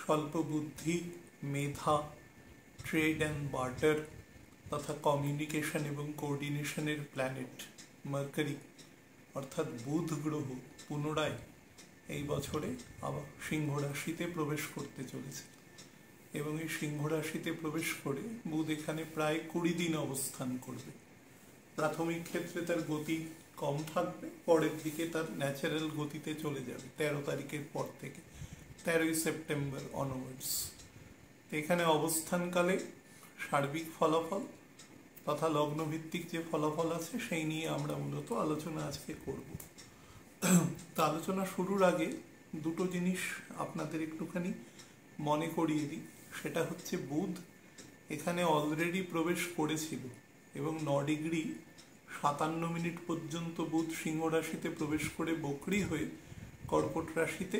স্বল্প বুদ্ধি, মেধা, trade and barter তথা কমিউনিকেশন এবং কোঅর্ডিনেশনের প্ল্যানেট মার্কারি অর্থাৎ বুধ গ্রহ পুনরায় এই বছরে আবার সিংহ রাশিতে প্রবেশ করতে চলেছে এবং এই সিংহ রাশিতে প্রবেশ করে বুধ এখানে প্রায় 20 দিন অবস্থান করবে। প্রাথমিক ক্ষেত্রে তার গতি কম থাকবে, পরের দিকে তার ন্যাচারাল গতিতে চলে যাবে 13 তারিখের পর থেকে 13ই সেপ্টেম্বর অনওয়ার্ডস। এখানে অবস্থানকালে সার্বিক ফলাফল তথা লগ্নভিত্তিক যে ফলাফল আছে সেই নিয়ে আমরা মূলত আলোচনা আজকে করব। তা আলোচনা শুরুর আগে দুটো জিনিস আপনাদের একটুখানি মনে করিয়ে দিই। সেটা হচ্ছে বুধ এখানে অলরেডি প্রবেশ করেছিল এবং 9 ডিগ্রি 57 মিনিট পর্যন্ত বুধ সিংহ রাশিতে প্রবেশ করে বকরি হয়ে কর্কট রাশিতে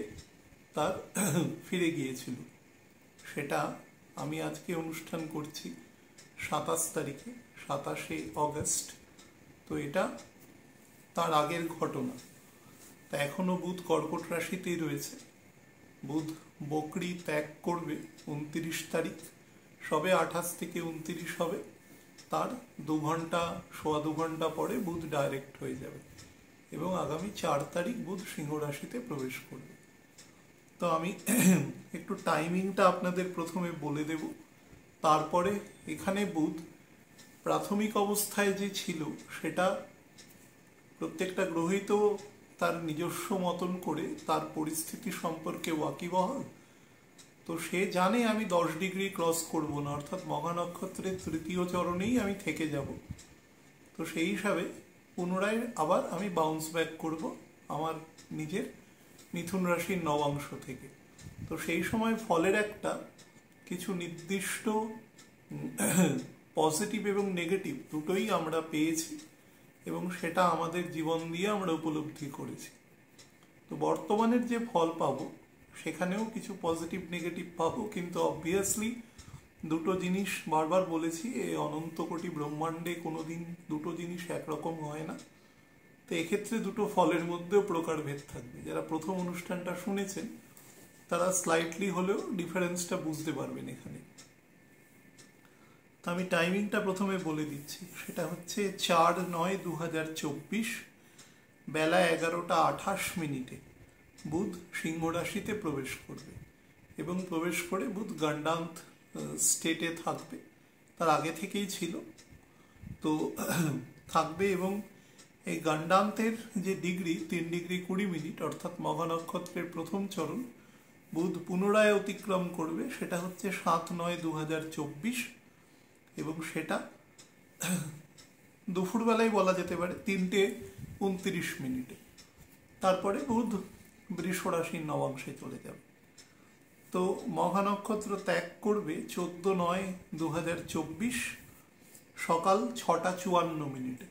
তার ফিরে গিয়েছিল। সেটা আমি আজকে অনুষ্ঠান করছি 27 তারিখে, 27শে অগস্ট। তো এটা তার আগের ঘটনা। তা এখনো বুধ কর্কট রাশিতেই রয়েছে। বুধ বকরি ত্যাগ করবে 29 তারিখ, সবে 28 থেকে 29 হবে। তার 2 ঘন্টা সোয়া 2 ঘন্টা পরে বুধ ডাইরেক্ট হয়ে যাবে এবং আগামী 4 তারিখ বুধ সিংহ রাশিতে প্রবেশ করবে। তো আমি একটু টাইমিংটা আপনাদের প্রথমে বলে দেব, তারপরে এখানে বুধ প্রাথমিক অবস্থায় যে ছিল সেটা প্রত্যেকটা গ্রহই তো তার নিজস্ব মতন করে তার পরিস্থিতি সম্পর্কে ওয়াকিবহাল। তো সে জানে আমি 10 ডিগ্রি ক্রস করব না, অর্থাৎ মঘা নক্ষত্রের 3য় চরণেই আমি থেকে যাব। তো সেই হিসাবে পুনরায় আবার আমি বাউন্স ব্যাক করব আমার নিজের মিথুন রাশির নবাংশ থেকে। তো সেই সময় ফলের একটা কিছু নির্দিষ্ট পজিটিভ এবং নেগেটিভ দুটোই আমরা পেয়েছি এবং সেটা আমাদের জীবন দিয়ে আমরা উপলব্ধি করেছি। তো বর্তমানের যে ফল পাবো সেখানেও কিছু পজিটিভ নেগেটিভ পাবো, কিন্তু অবভিয়াসলি দুটো জিনিস বারবার বলেছি, এই অনন্ত কোটি ব্রহ্মাণ্ডে কোনোদিন দুটো জিনিস একরকম হয় না। তো এক্ষেত্রে দুটো ফলের মধ্যেও প্রকারভেদ থাকবে। যারা প্রথম অনুষ্ঠানটা শুনেছেন তারা স্লাইটলি হলেও ডিফারেন্সটা বুঝতে পারবেন এখানে। তো আমি টাইমিংটা প্রথমে বলে দিচ্ছি। সেটা হচ্ছে 4/9/2024 বেলা 11টা 28 মিনিটে বুধ সিংহ রাশিতে প্রবেশ করবে এবং প্রবেশ করে বুধ গণ্ডান্ত স্টেটে থাকবে, তার আগে থেকেই ছিল। তো থাকবে এবং এই গণ্ডান্তের যে ডিগ্রি 3 ডিগ্রি 20 মিনিট অর্থাৎ মঘা নক্ষত্রের প্রথম চরণ বুধ পুনরায় অতিক্রম করবে। সেটা হচ্ছে 7/9/2024 এবং সেটা দুপুরবেলায় বলা যেতে পারে 3:29 মিনিটে। তারপরে বুধ বৃষ রাশির নবাংশে চলে যাবে। তো মঘা নক্ষত্র ত্যাগ করবে 14/9/2024 সকাল 6টা 54 মিনিটে।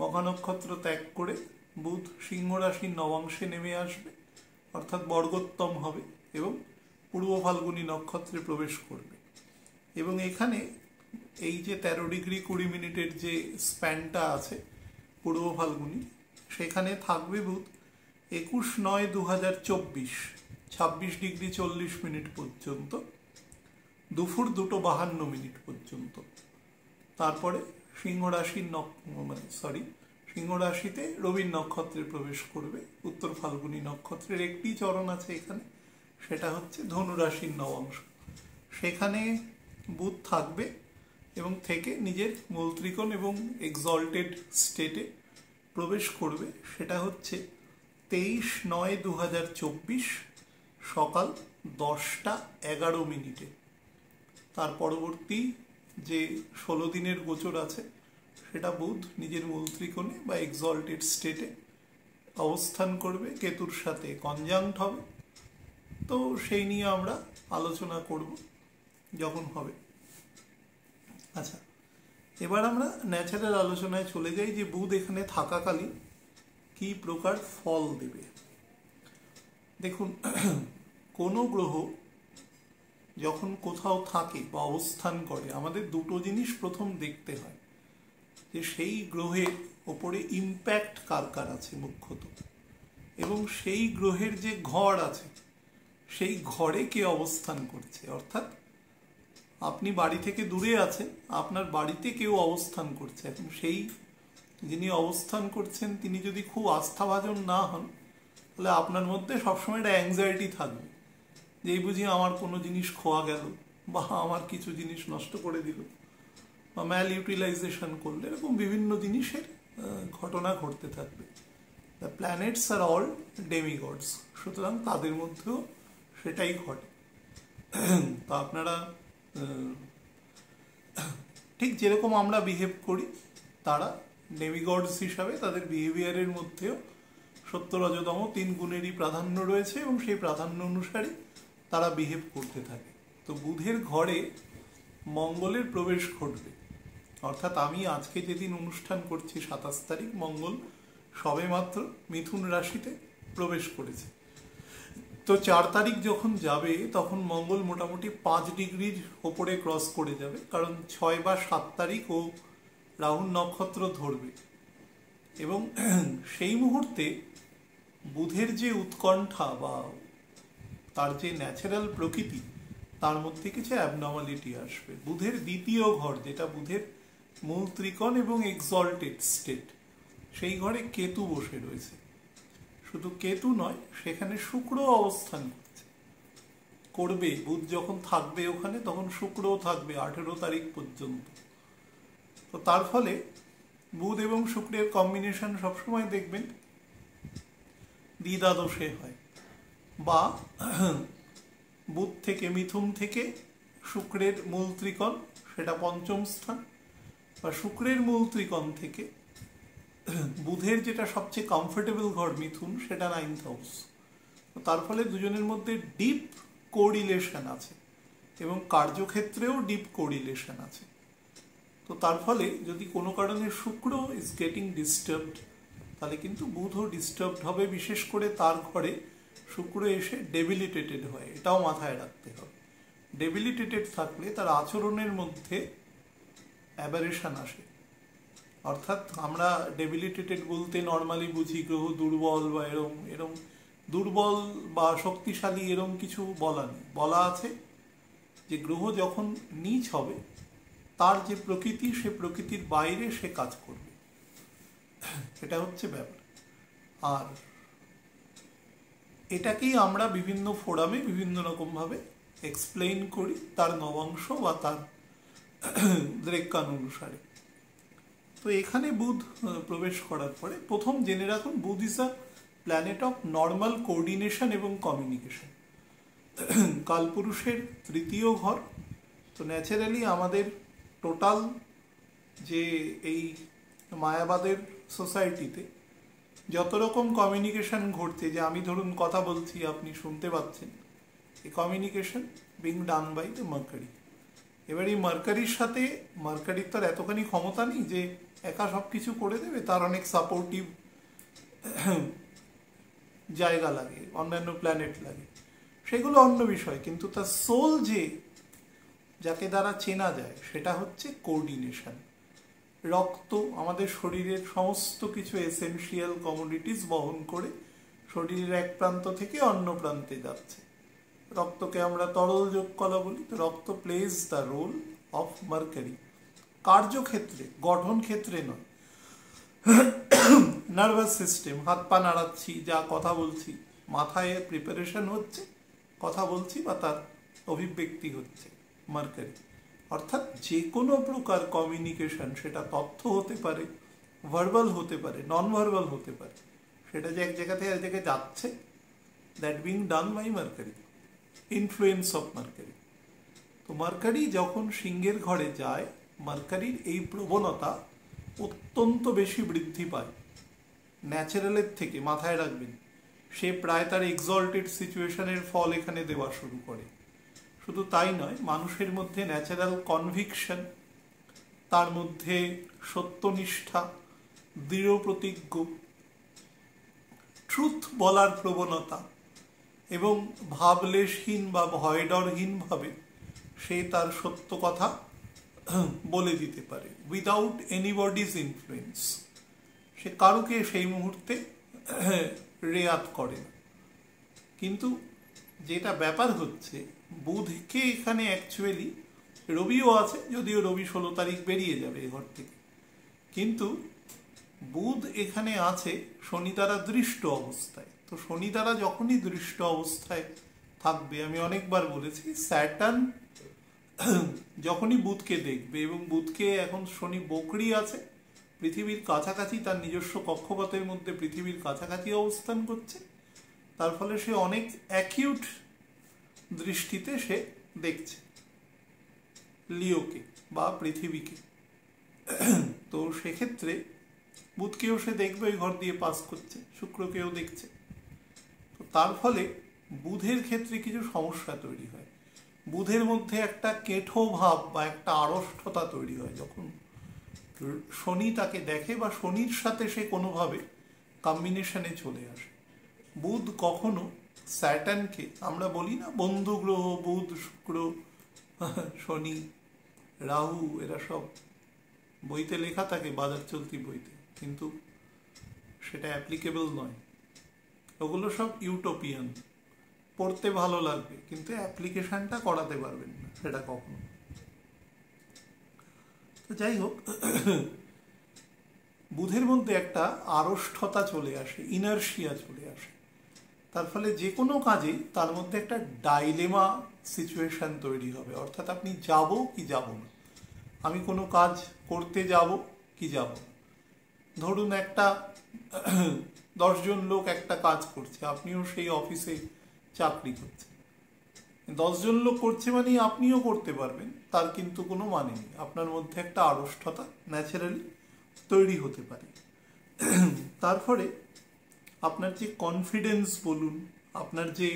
মঘা নক্ষত্র ত্যাগ করে বুধ সিংহ রাশির নবাংশে নেমে আসবে, অর্থাৎ বর্গোত্তম হবে এবং পূর্ব ফাল্গুনী নক্ষত্রে প্রবেশ করবে। এবং এখানে এই যে 13 ডিগ্রি 20 মিনিটের যে স্প্যানটা আছে পূর্ব ফাল্গুনী, সেখানে থাকবে বুধ 21/9/2024 26 ডিগ্রি 40 মিনিট পর্যন্ত, দুপুর 2:52 মিনিট পর্যন্ত। তারপরে সিংহ রাশিতে রবির নক্ষত্রে প্রবেশ করবে। উত্তর ফাল্গুনী নক্ষত্রের একটি চরণ আছে এখানে, সেটা হচ্ছে ধনু রাশির নবাংশ। সেখানে বুধ থাকবে এবং থেকে নিজের মূল ত্রিকোণ এবং এক্সল্টেড স্টেটে প্রবেশ করবে। সেটা হচ্ছে 23/9/2024 সকাল 10টা 11 মিনিটে। তার পরবর্তী যে 16 দিনের গোচর আছে সেটা বুধ নিজের মূল ত্রিকোণে বা এক্সল্টেড স্টেটে অবস্থান করবে, কেতুর সাথে কনজাংক্ট হবে। তো সেই নিয়ে আমরা আলোচনা করব যখন হবে। আচ্ছা, এবার আমরা ন্যাচারাল আলোচনায় চলে যাই যে বুধ এখানে থাকাকালীন কি প্রকার ফল দেবে। দেখুন, কোনো গ্রহ যখন কোথাও থাকে বা অবস্থান করে আমাদের দুটো জিনিস প্রথম দেখতে হয়, যে সেই গ্রহের ওপরে ইম্প্যাক্ট কার কার আছে মুখ্যত, এবং সেই গ্রহের যে ঘর আছে সেই ঘরে কে অবস্থান করছে, অর্থাৎ আপনি বাড়ি থেকে দূরে আছেন, আপনার বাড়িতে কেউ অবস্থান করছে। এখন সেই যিনি অবস্থান করছেন তিনি যদি খুব আস্থাভাজন না হন, তাহলে আপনার মধ্যে সবসময় একটা অ্যাংজাইটি থাকবে যে এই বুঝি আমার কোনো জিনিস খোয়া গেল, বা আমার কিছু জিনিস নষ্ট করে দিল, বা ম্যাল ইউটিলাইজেশন করলে, এরকম বিভিন্ন জিনিসের ঘটনা ঘটতে থাকবে। The planets are all demigods, সুতরাং তাদের মধ্যেও সেটাই ঘটে। তা আপনারা ঠিক যেরকম আমরা বিহেভ করি, তারা ডেমিগডস হিসাবে তাদের বিহেভিয়ারের মধ্যেও সত্য রজতম 3 গুণেরই প্রাধান্য রয়েছে, এবং সেই প্রাধান্য অনুসারে তারা বিহেভ করতে থাকে। তো বুধের ঘরে মঙ্গলের প্রবেশ ঘটবে, অর্থাৎ আমি আজকে যেদিন অনুষ্ঠান করছি 27 তারিখ, মঙ্গল সবেমাত্র মিথুন রাশিতে প্রবেশ করেছে। তো 4 তারিখ যখন যাবে তখন মঙ্গল মোটামুটি 5 ডিগ্রির ওপরে ক্রস করে যাবে, কারণ 6 বা 7 তারিখ ও রাহুল নক্ষত্র ধরবে। এবং সেই মুহূর্তে বুধের যে উৎকণ্ঠা বা তার যে ন্যাচারাল প্রকৃতি, তার মধ্যে কিছু অ্যাবনর্মালিটি আসবে। বুধের দ্বিতীয় ঘর, যেটা বুধের মূল ত্রিকোণ এবং এক্সল্টেড স্টেট, সেই ঘরে কেতু বসে রয়েছে। শুধু কেতু নয়, সেখানে শুক্র অবস্থান করবে। বুধ যখন থাকবে ওখানে, তখন শুক্রও থাকবে 18 তারিখ পর্যন্ত। তো তার ফলে বুধ এবং শুক্রের কম্বিনেশন সবসময় দেখবেন দ্বিধাদোষে হয়, বা বুধ থেকে মিথুন থেকে শুক্রের মূল ত্রিকোণ, সেটা 5ম স্থান, বা শুক্রের মূল ত্রিকোণ থেকে বুধের যেটা সবচেয়ে কমফোর্টেবল ঘর মিথুন, সেটা 9th হাউস। তার ফলে দুজনের মধ্যে ডিপ কোরিলেশন আছে, এবং কার্যক্ষেত্রেও ডিপ কোরিলেশন আছে। তো তার ফলে যদি কোনো কারণে শুক্র ইজ গেটিং ডিস্টার্বড, তাহলে কিন্তু বুধও ডিস্টার্বড হবে। বিশেষ করে তার ঘরে শুক্র এসে ডেবিলিটেটেড হয়, এটাও মাথায় রাখতে হবে। ডেবিলিটেটেড থাকলে তার আচরণের মধ্যে অ্যাবারেশন আসে। অর্থাৎ আমরা ডেবিলিটেটেড বলতে নর্মালি বুঝি গ্রহ দুর্বল, বা এরম দুর্বল বা শক্তিশালী এরম কিছু বলা নেই। বলা আছে যে গ্রহ যখন নীচ হবে, তার যে প্রকৃতি, সে প্রকৃতির বাইরে সে কাজ করবে, এটা হচ্ছে ব্যাপার। আর এটাকেই আমরা বিভিন্ন ফোরামে বিভিন্ন রকমভাবে এক্সপ্লেইন করি তার নবাংশ বা তার দ্রেক্কান অনুসারে। তো এখানে বুধ প্রবেশ করার পরে প্রথম জেনে রাখুন, বুধ is a planet of normal coordination এবং কমিউনিকেশন। কালপুরুষের 3য় ঘর। তো ন্যাচারালি আমাদের টোটাল যে এই মায়াবাদের সোসাইটিতে যত রকম কমিউনিকেশন ঘটছে, যে আমি ধরুন কথা বলছি, আপনি শুনতে পাচ্ছেন, এই communication being done by the Mercury. এবার এই মার্কারির সাথে, মার্কারির তার এতখানি ক্ষমতা নেই যে একা সব কিছু করে দেবে, তার অনেক সাপোর্টিভ জায়গা লাগে, অন্যান্য প্ল্যানেট লাগে, সেগুলো অন্য বিষয়। কিন্তু তার সোল যাকে দ্বারা চেনা যায়, সেটা হচ্ছে কোঅর্ডিনেশন। রক্ত আমাদের শরীরের সমস্ত কিছু এসেনশিয়াল কমোডিটিস বহন করে শরীরের এক প্রান্ত থেকে অন্য প্রান্তে যাচ্ছে। রক্তকে আমরা তরল যোগ কলা বলি। তো রক্ত plays the role of mercury কার্যক্ষেত্রে, গঠন ক্ষেত্রে নয়। নার্ভাস সিস্টেম, হাত পা নাড়াচ্ছি, যা কথা বলছি, মাথায় প্রিপারেশন হচ্ছে, কথা বলছি বা তার অভিব্যক্তি হচ্ছে, মার্কারি। অর্থাৎ যে কোনো প্রকার কমিউনিকেশন, সেটা তথ্য হতে পারে, ভার্বাল হতে পারে, নন ভার্বাল হতে পারে, সেটা যে এক জায়গা থেকে এক জায়গায় যাচ্ছে, that being done by Mercury, influence of Mercury. তো মার্কারি যখন সিংহের ঘরে যায়, মার্কারির এই প্রবণতা অত্যন্ত বেশি বৃদ্ধি পায় ন্যাচারালের থেকে। মাথায় রাখবেন, সে প্রায় তার এক্সল্টেড সিচুয়েশনের ফল এখানে দেওয়া শুরু করে। শুধু তাই নয়, মানুষের মধ্যে ন্যাচারাল কনভিকশন, তার মধ্যে সত্যনিষ্ঠা, দৃঢ় প্রতিজ্ঞ, ট্রুথ বলার প্রবণতা, এবং ভাবলেশহীন বা ভয়ডরহীনভাবে সে তার সত্য কথা বলে দিতে পারে, উইদাউট এনিবডিজ ইনফ্লুয়েন্স। সে কারুকে সেই মুহূর্তে রেয়াত করে না। কিন্তু যেটা ব্যাপার হচ্ছে, বুধকে এখানে অ্যাকচুয়ালি রবিও আছে, যদিও রবি 16 তারিখ বেরিয়ে যাবে এ ঘর থেকে, কিন্তু বুধ এখানে আছে শনি দ্বারা দৃষ্ট অবস্থায়। তো শনি দ্বারা যখনই দৃষ্ট অবস্থায় থাকবে, আমি অনেকবার বলেছি, স্যাটার্ন যখনই বুধকে দেখবে, এবং বুধকে এখন শনি বকরি আছে, পৃথিবীর কাছাকাছি, তার নিজস্ব কক্ষপথের মধ্যে পৃথিবীর কাছাকাছি অবস্থান করছে, তার ফলে সে অনেক অ্যাকিউট দৃষ্টিতে সে দেখছে লিওকে বা পৃথিবীকে। তো সেক্ষেত্রে বুধকেও সে দেখবে, ওই ঘর দিয়ে পাস করছে, শুক্রকেও দেখছে। তো তার ফলে বুধের ক্ষেত্রে কিছু সমস্যা তৈরি হয়। বুধের মধ্যে একটা কেঠো ভাব বা একটা আড়ষ্ঠতা তৈরি হয় যখন শনি তাকে দেখে বা শনির সাথে সে কোনোভাবে কম্বিনেশনে চলে আসে। বুধ কখনো স্যাটার্নকে, আমরা বলি না বন্ধু গ্রহ বুধ শুক্র শনি রাহু, এরা সব বইতে লেখা থাকে, বাজার চলতি বইতে, কিন্তু সেটা অ্যাপ্লিকেবল নয়। ওগুলো সব ইউটোপিয়ান, পড়তে ভালো লাগবে কিন্তু অ্যাপ্লিকেশনটা করাতে পারবেন না সেটা কখনো। তো যাই হোক, বুধের মধ্যে একটা আড়ষ্ঠতা চলে আসে, ইনার্শিয়া চলে আসে, তার ফলে যে কোনো কাজেই তার মধ্যে একটা ডাইলেমা সিচুয়েশন তৈরি হবে। অর্থাৎ আপনি যাব কি যাব না, আমি কোনো কাজ করতে যাব কি যাব না। ধরুন একটা 10 জন লোক একটা কাজ করছে, আপনিও সেই অফিসে চাকরি করছেন, 10 জন লোক করছে মানে আপনিও করতে পারবেন, তার কিন্তু কোনো মানে নেই। আপনার মধ্যে একটা আড়ষ্ঠতা ন্যাচারালি তৈরি হতে পারে। তারপরে আপনার যে কনফিডেন্স বলুন, আপনার যে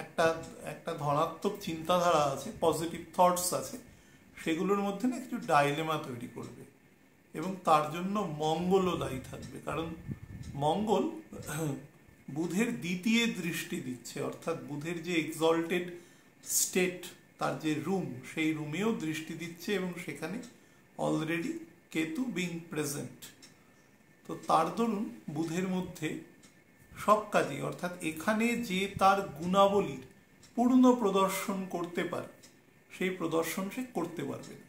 একটা একটা ধনাত্মক চিন্তাধারা আছে, পজিটিভ থটস আছে, সেগুলোর মধ্যে না একটু ডাইলেমা তৈরি করবে। এবং তার জন্য মঙ্গলও দায়ী থাকবে, কারণ মঙ্গল বুধের দ্বিতীয় দৃষ্টি দিচ্ছে, অর্থাৎ বুধের যে এক্সল্টেড স্টেট, তার যে রুম, সেই রুমেও দৃষ্টি দিচ্ছে, এবং সেখানে অলরেডি কেতু বিং প্রেজেন্ট। তো তার দরুন বুধের মধ্যে সব কাজই, অর্থাৎ এখানে যে তার গুণাবলীর পূর্ণ প্রদর্শন করতে পারে, সেই প্রদর্শন সে করতে পারবে না।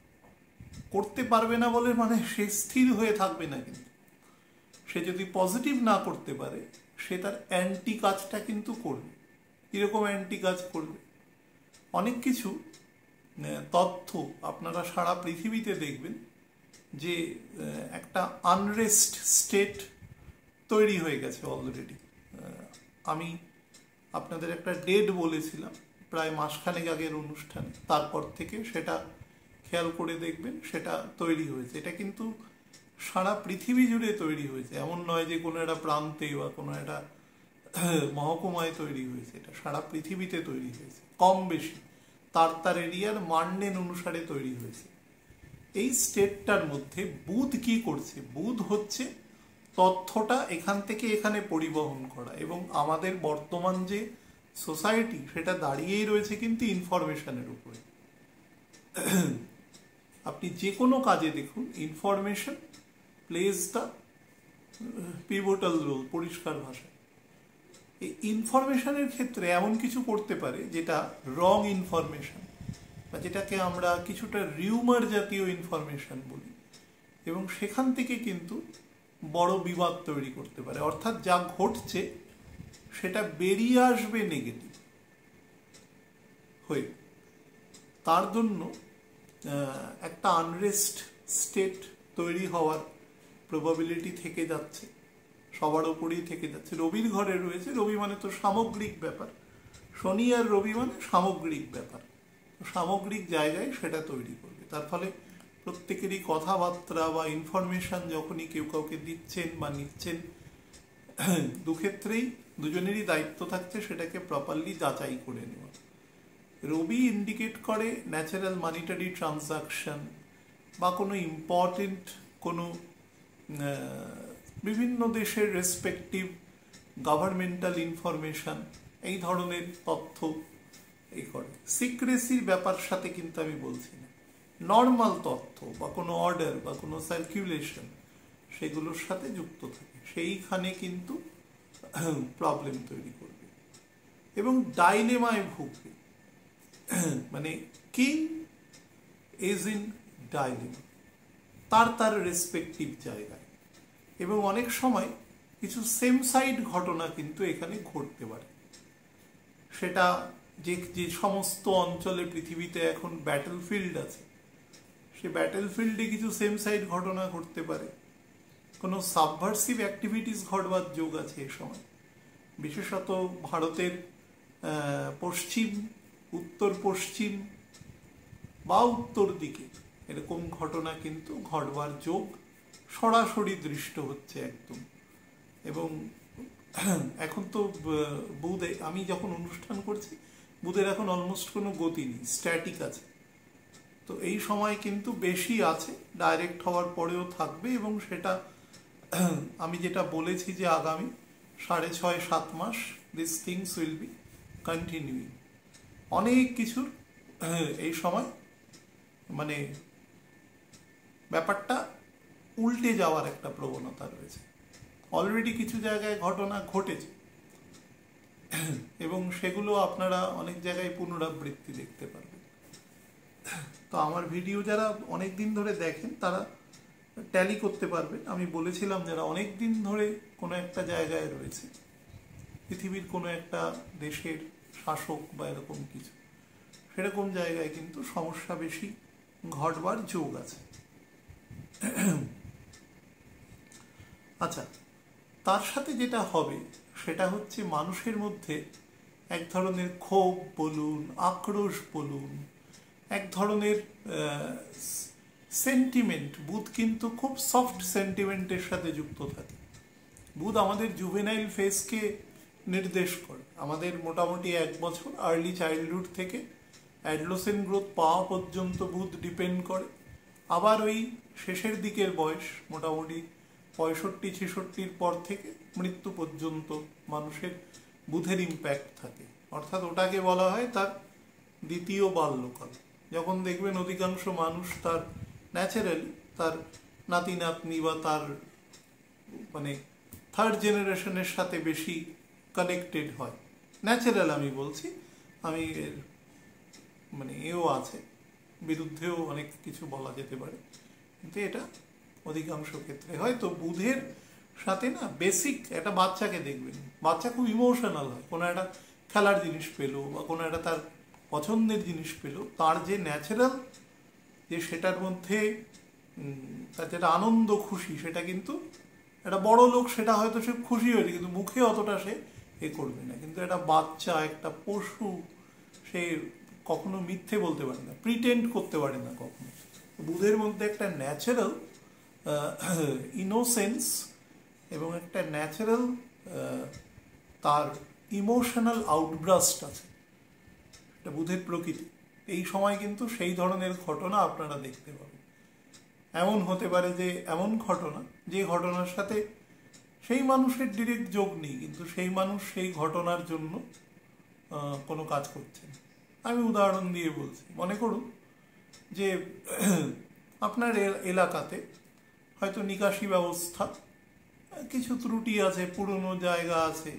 করতে পারবে না বলে মানে সে স্থির হয়ে থাকবে না, কিন্তু সে যদি পজিটিভ না করতে পারে, সে তার অ্যান্টি কাজটা কিন্তু করবে। কীরকম অ্যান্টি কাজ করবে? অনেক কিছু তথ্য আপনারা সারা পৃথিবীতে দেখবেন যে একটা আনরেস্ট স্টেট তৈরি হয়ে গেছে অলরেডি। আমি আপনাদের একটা ডেট বলেছিলাম প্রায় মাসখানেক আগের অনুষ্ঠানে, তারপর থেকে সেটা খেয়াল করে দেখবেন সেটা তৈরি হয়েছে। এটা কিন্তু সারা পৃথিবী জুড়ে তৈরি হয়েছে, এমন নয় যে কোনো একটা প্রান্তে বা কোনো একটা মহকুমায় তৈরি হয়েছে, এটা সারা পৃথিবীতে তৈরি হয়েছে, কম বেশি তার তার এরিয়ার মানডেন অনুসারে তৈরি হয়েছে। এই স্টেটটার মধ্যে বুধ কি করছে? বুধ হচ্ছে তথ্যটা এখান থেকে এখানে পরিবহন করা, এবং আমাদের বর্তমান যে সোসাইটি সেটা দাঁড়িয়েই রয়েছে কিন্তু ইনফরমেশনের উপরে। আপনি যে কোনো কাজে দেখুন, information plays the pivotal role, পরিষ্কার ভাষায়। এই ইনফরমেশনের ক্ষেত্রে এমন কিছু করতে পারে যেটা রং ইনফরমেশন, বা যেটাকে আমরা কিছুটা রিউমার জাতীয় ইনফরমেশন বলি, এবং সেখান থেকে কিন্তু বড় বিবাদ তৈরি করতে পারে। অর্থাৎ যা ঘটছে সেটা বেরিয়ে আসবে নেগেটিভ হয়ে, তার জন্য একটা আনরেস্ট স্টেট তৈরি হওয়ার প্রবাবিলিটি থেকে যাচ্ছে, সবার ওপরেই থেকে যাচ্ছে। রবির ঘরে রয়েছে, রবি মানে তো সামগ্রিক ব্যাপার, শনি আর রবি মানে সামগ্রিক ব্যাপার, সামগ্রিক জায়গায় সেটা তৈরি করবে। তার ফলে প্রত্যেকেরই কথাবার্তা বা ইনফরমেশন যখনই কেউ কাউকে দিচ্ছেন বা নিচ্ছেন, দুক্ষেত্রেই দুজনেরই দায়িত্ব থাকছে সেটাকে প্রপারলি যাচাই করে নেওয়া। রবি ইন্ডিকেট করে ন্যাচারাল মানিটারি ট্রানজাকশন বা কোনো ইম্পর্টেন্ট কোনো বিভিন্ন দেশের রেসপেক্টিভ গভর্নমেন্টাল ইনফরমেশন, এই ধরনের তথ্য এই করে। সিক্রেসির ব্যাপার সাথে কিন্তু আমি বলছি না, নর্মাল তথ্য বা কোনো অর্ডার বা কোনো সার্কুলেশন সেগুলোর সাথে যুক্ত থাকে, সেইখানে কিন্তু প্রবলেম তৈরি করবে। এবং ডাইলেমায় ভুগবে। মানে কিং ইজ ইন ডাইলেমা, তার তার রেসপেক্টিভ জায়গায়। এবং অনেক সময় কিছু সেম সাইড ঘটনা কিন্তু এখানে ঘটতে পারে। সেটা যে যে সমস্ত অঞ্চলে পৃথিবীতে এখন ব্যাটল ফিল্ড আছে, সে ব্যাটল ফিল্ডে কিছু সেম সাইড ঘটনা ঘটতে পারে। কোনো সাবভার্সিভ অ্যাক্টিভিটিস ঘটবার যোগ আছে এ সময়। বিশেষত ভারতের পশ্চিম, উত্তর পশ্চিম বা উত্তর দিকে এরকম ঘটনা কিন্তু ঘটবার যোগ সরাসরি দৃষ্ট হচ্ছে একদম। এবং এখন তো বুধে, আমি যখন অনুষ্ঠান করছি, বুধের এখন অলমোস্ট কোনো গতি নেই, স্ট্যাটিক আছে। তো এই সময় কিন্তু বেশি আছে, ডাইরেক্ট হওয়ার পরেও থাকবে। এবং সেটা আমি যেটা বলেছি যে আগামী 6.5-7 মাস this things will be continuing. অনেক কিছুর এই সময় মানে ব্যাপারটা উল্টে যাওয়ার একটা প্রবণতা রয়েছে। অলরেডি কিছু জায়গায় ঘটনা ঘটেছে এবং সেগুলো আপনারা অনেক জায়গায় পুনরাবৃত্তি দেখতে পারবেন। তো আমার ভিডিও যারা অনেক দিন ধরে দেখেন তারা ট্যালি করতে পারবেন। আমি বলেছিলাম যারা অনেক দিন ধরে কোনো একটা জায়গায় রয়েছে, পৃথিবীর কোনো একটা দেশের শাসক বা এরকম কিছু, সেরকম জায়গায় কিন্তু সমস্যা বেশি ঘটবার যোগ আছে। আচ্ছা, তার সাথে যেটা হবে সেটা হচ্ছে মানুষের মধ্যে এক ধরনের ক্ষোভ বলুন, আক্রোশ বলুন, এক ধরনের সেন্টিমেন্ট। বুধ কিন্তু খুব সফট সেন্টিমেন্টের সাথে যুক্ত থাকে। বুধ আমাদের জুভেনাইল ফেজকে নির্দেশ করে। আমাদের মোটামুটি 1 বছর আর্লি চাইল্ডহুড থেকে অ্যাডলোসেন্ট গ্রোথ পাওয়া পর্যন্ত বুধ ডিপেন্ড করে। আবার ওই শেষের দিকের বয়স মোটামুটি 65-66 পর থেকে মৃত্যু পর্যন্ত মানুষের বুধের ইম্প্যাক্ট থাকে। অর্থাৎ ওটাকে বলা হয় তার দ্বিতীয় বাল্যকাল। যখন দেখবেন অধিকাংশ মানুষ তার ন্যাচারালি তার নাতি নাতনি বা তার মানে থার্ড জেনারেশনের সাথে বেশি কানেক্টেড হয়। ন্যাচারাল আমি বলছি, আমি মানে এও আছে, বিরুদ্ধেও অনেক কিছু বলা যেতে পারে, কিন্তু এটা অধিকাংশ ক্ষেত্রে হয়। তো বুধের সাথে না বেসিক একটা বাচ্চাকে দেখবেন, বাচ্চা খুব ইমোশনাল হয়। কোনো একটা খেলার জিনিস পেলো বা কোনো একটা তার পছন্দের জিনিস পেলো, তার যে ন্যাচারাল যে সেটার মধ্যে তার যেটা আনন্দ খুশি, সেটা কিন্তু একটা বড় লোক সেটা হয়তো সে খুশি হয়েছে কিন্তু মুখে অতটা সে করবে না। কিন্তু একটা বাচ্চা, একটা পশু, সে কখনো মিথ্যে বলতে পারে না, প্রিটেন্ড করতে পারে না কখনো। বুধের মধ্যে একটা ন্যাচারাল ইনোসেন্স এবং একটা ন্যাচারাল তার ইমোশনাল আউটব্রাস্ট আছে, এটা বুধের প্রকৃতি। এই সময় কিন্তু সেই ধরনের ঘটনা আপনারা দেখতে পাবেন। এমন হতে পারে যে এমন ঘটনা, যে ঘটনার সাথে সেই মানুষের ডিরেক্ট যোগ নেই, কিন্তু সেই মানুষ সেই ঘটনার জন্য কোনো কাজ করছেন। আমি উদাহরণ দিয়ে বলছি, মনে করুন যে আপনার এলাকাতে হয়তো নিকাশি ব্যবস্থা কিছু ত্রুটি আছে, পুরনো জায়গা আছে,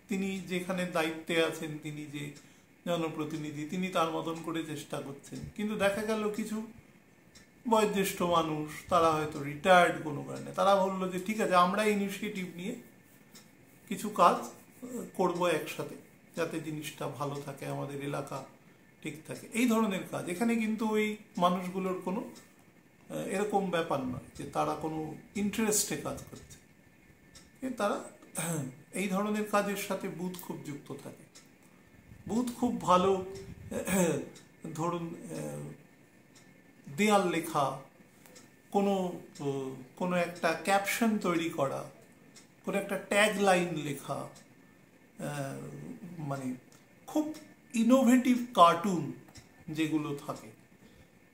তিনি যেখানে দায়িত্বে আছেন, তিনি যে জনপ্রতিনিধি, তিনি তার মতন করে চেষ্টা করছেন। কিন্তু দেখা গেল কিছু বয়োজ্যেষ্ঠ মানুষ, তারা হয়তো রিটায়ার্ড কোনো কারণে, তারা বললো যে ঠিক আছে, আমরা ইনিশিয়েটিভ নিয়ে কিছু কাজ করব একসাথে, যাতে জিনিসটা ভালো থাকে, আমাদের এলাকা ঠিক থাকে, এই ধরনের কাজ। এখানে কিন্তু ওই মানুষগুলোর কোনো এরকম ব্যাপার নয় যে তারা কোনো ইন্টারেস্টে কাজ করছে, তারা এই ধরনের কাজের সাথে বুধ খুব যুক্ত থাকে। বুধ খুব ভালো, ধরুন দেয়াল লেখা, কোনো একটা ক্যাপশন তৈরি করা, কোনো একটা ট্যাগ লাইন লেখা, মানে খুব ইনোভেটিভ কার্টুন যেগুলো থাকে,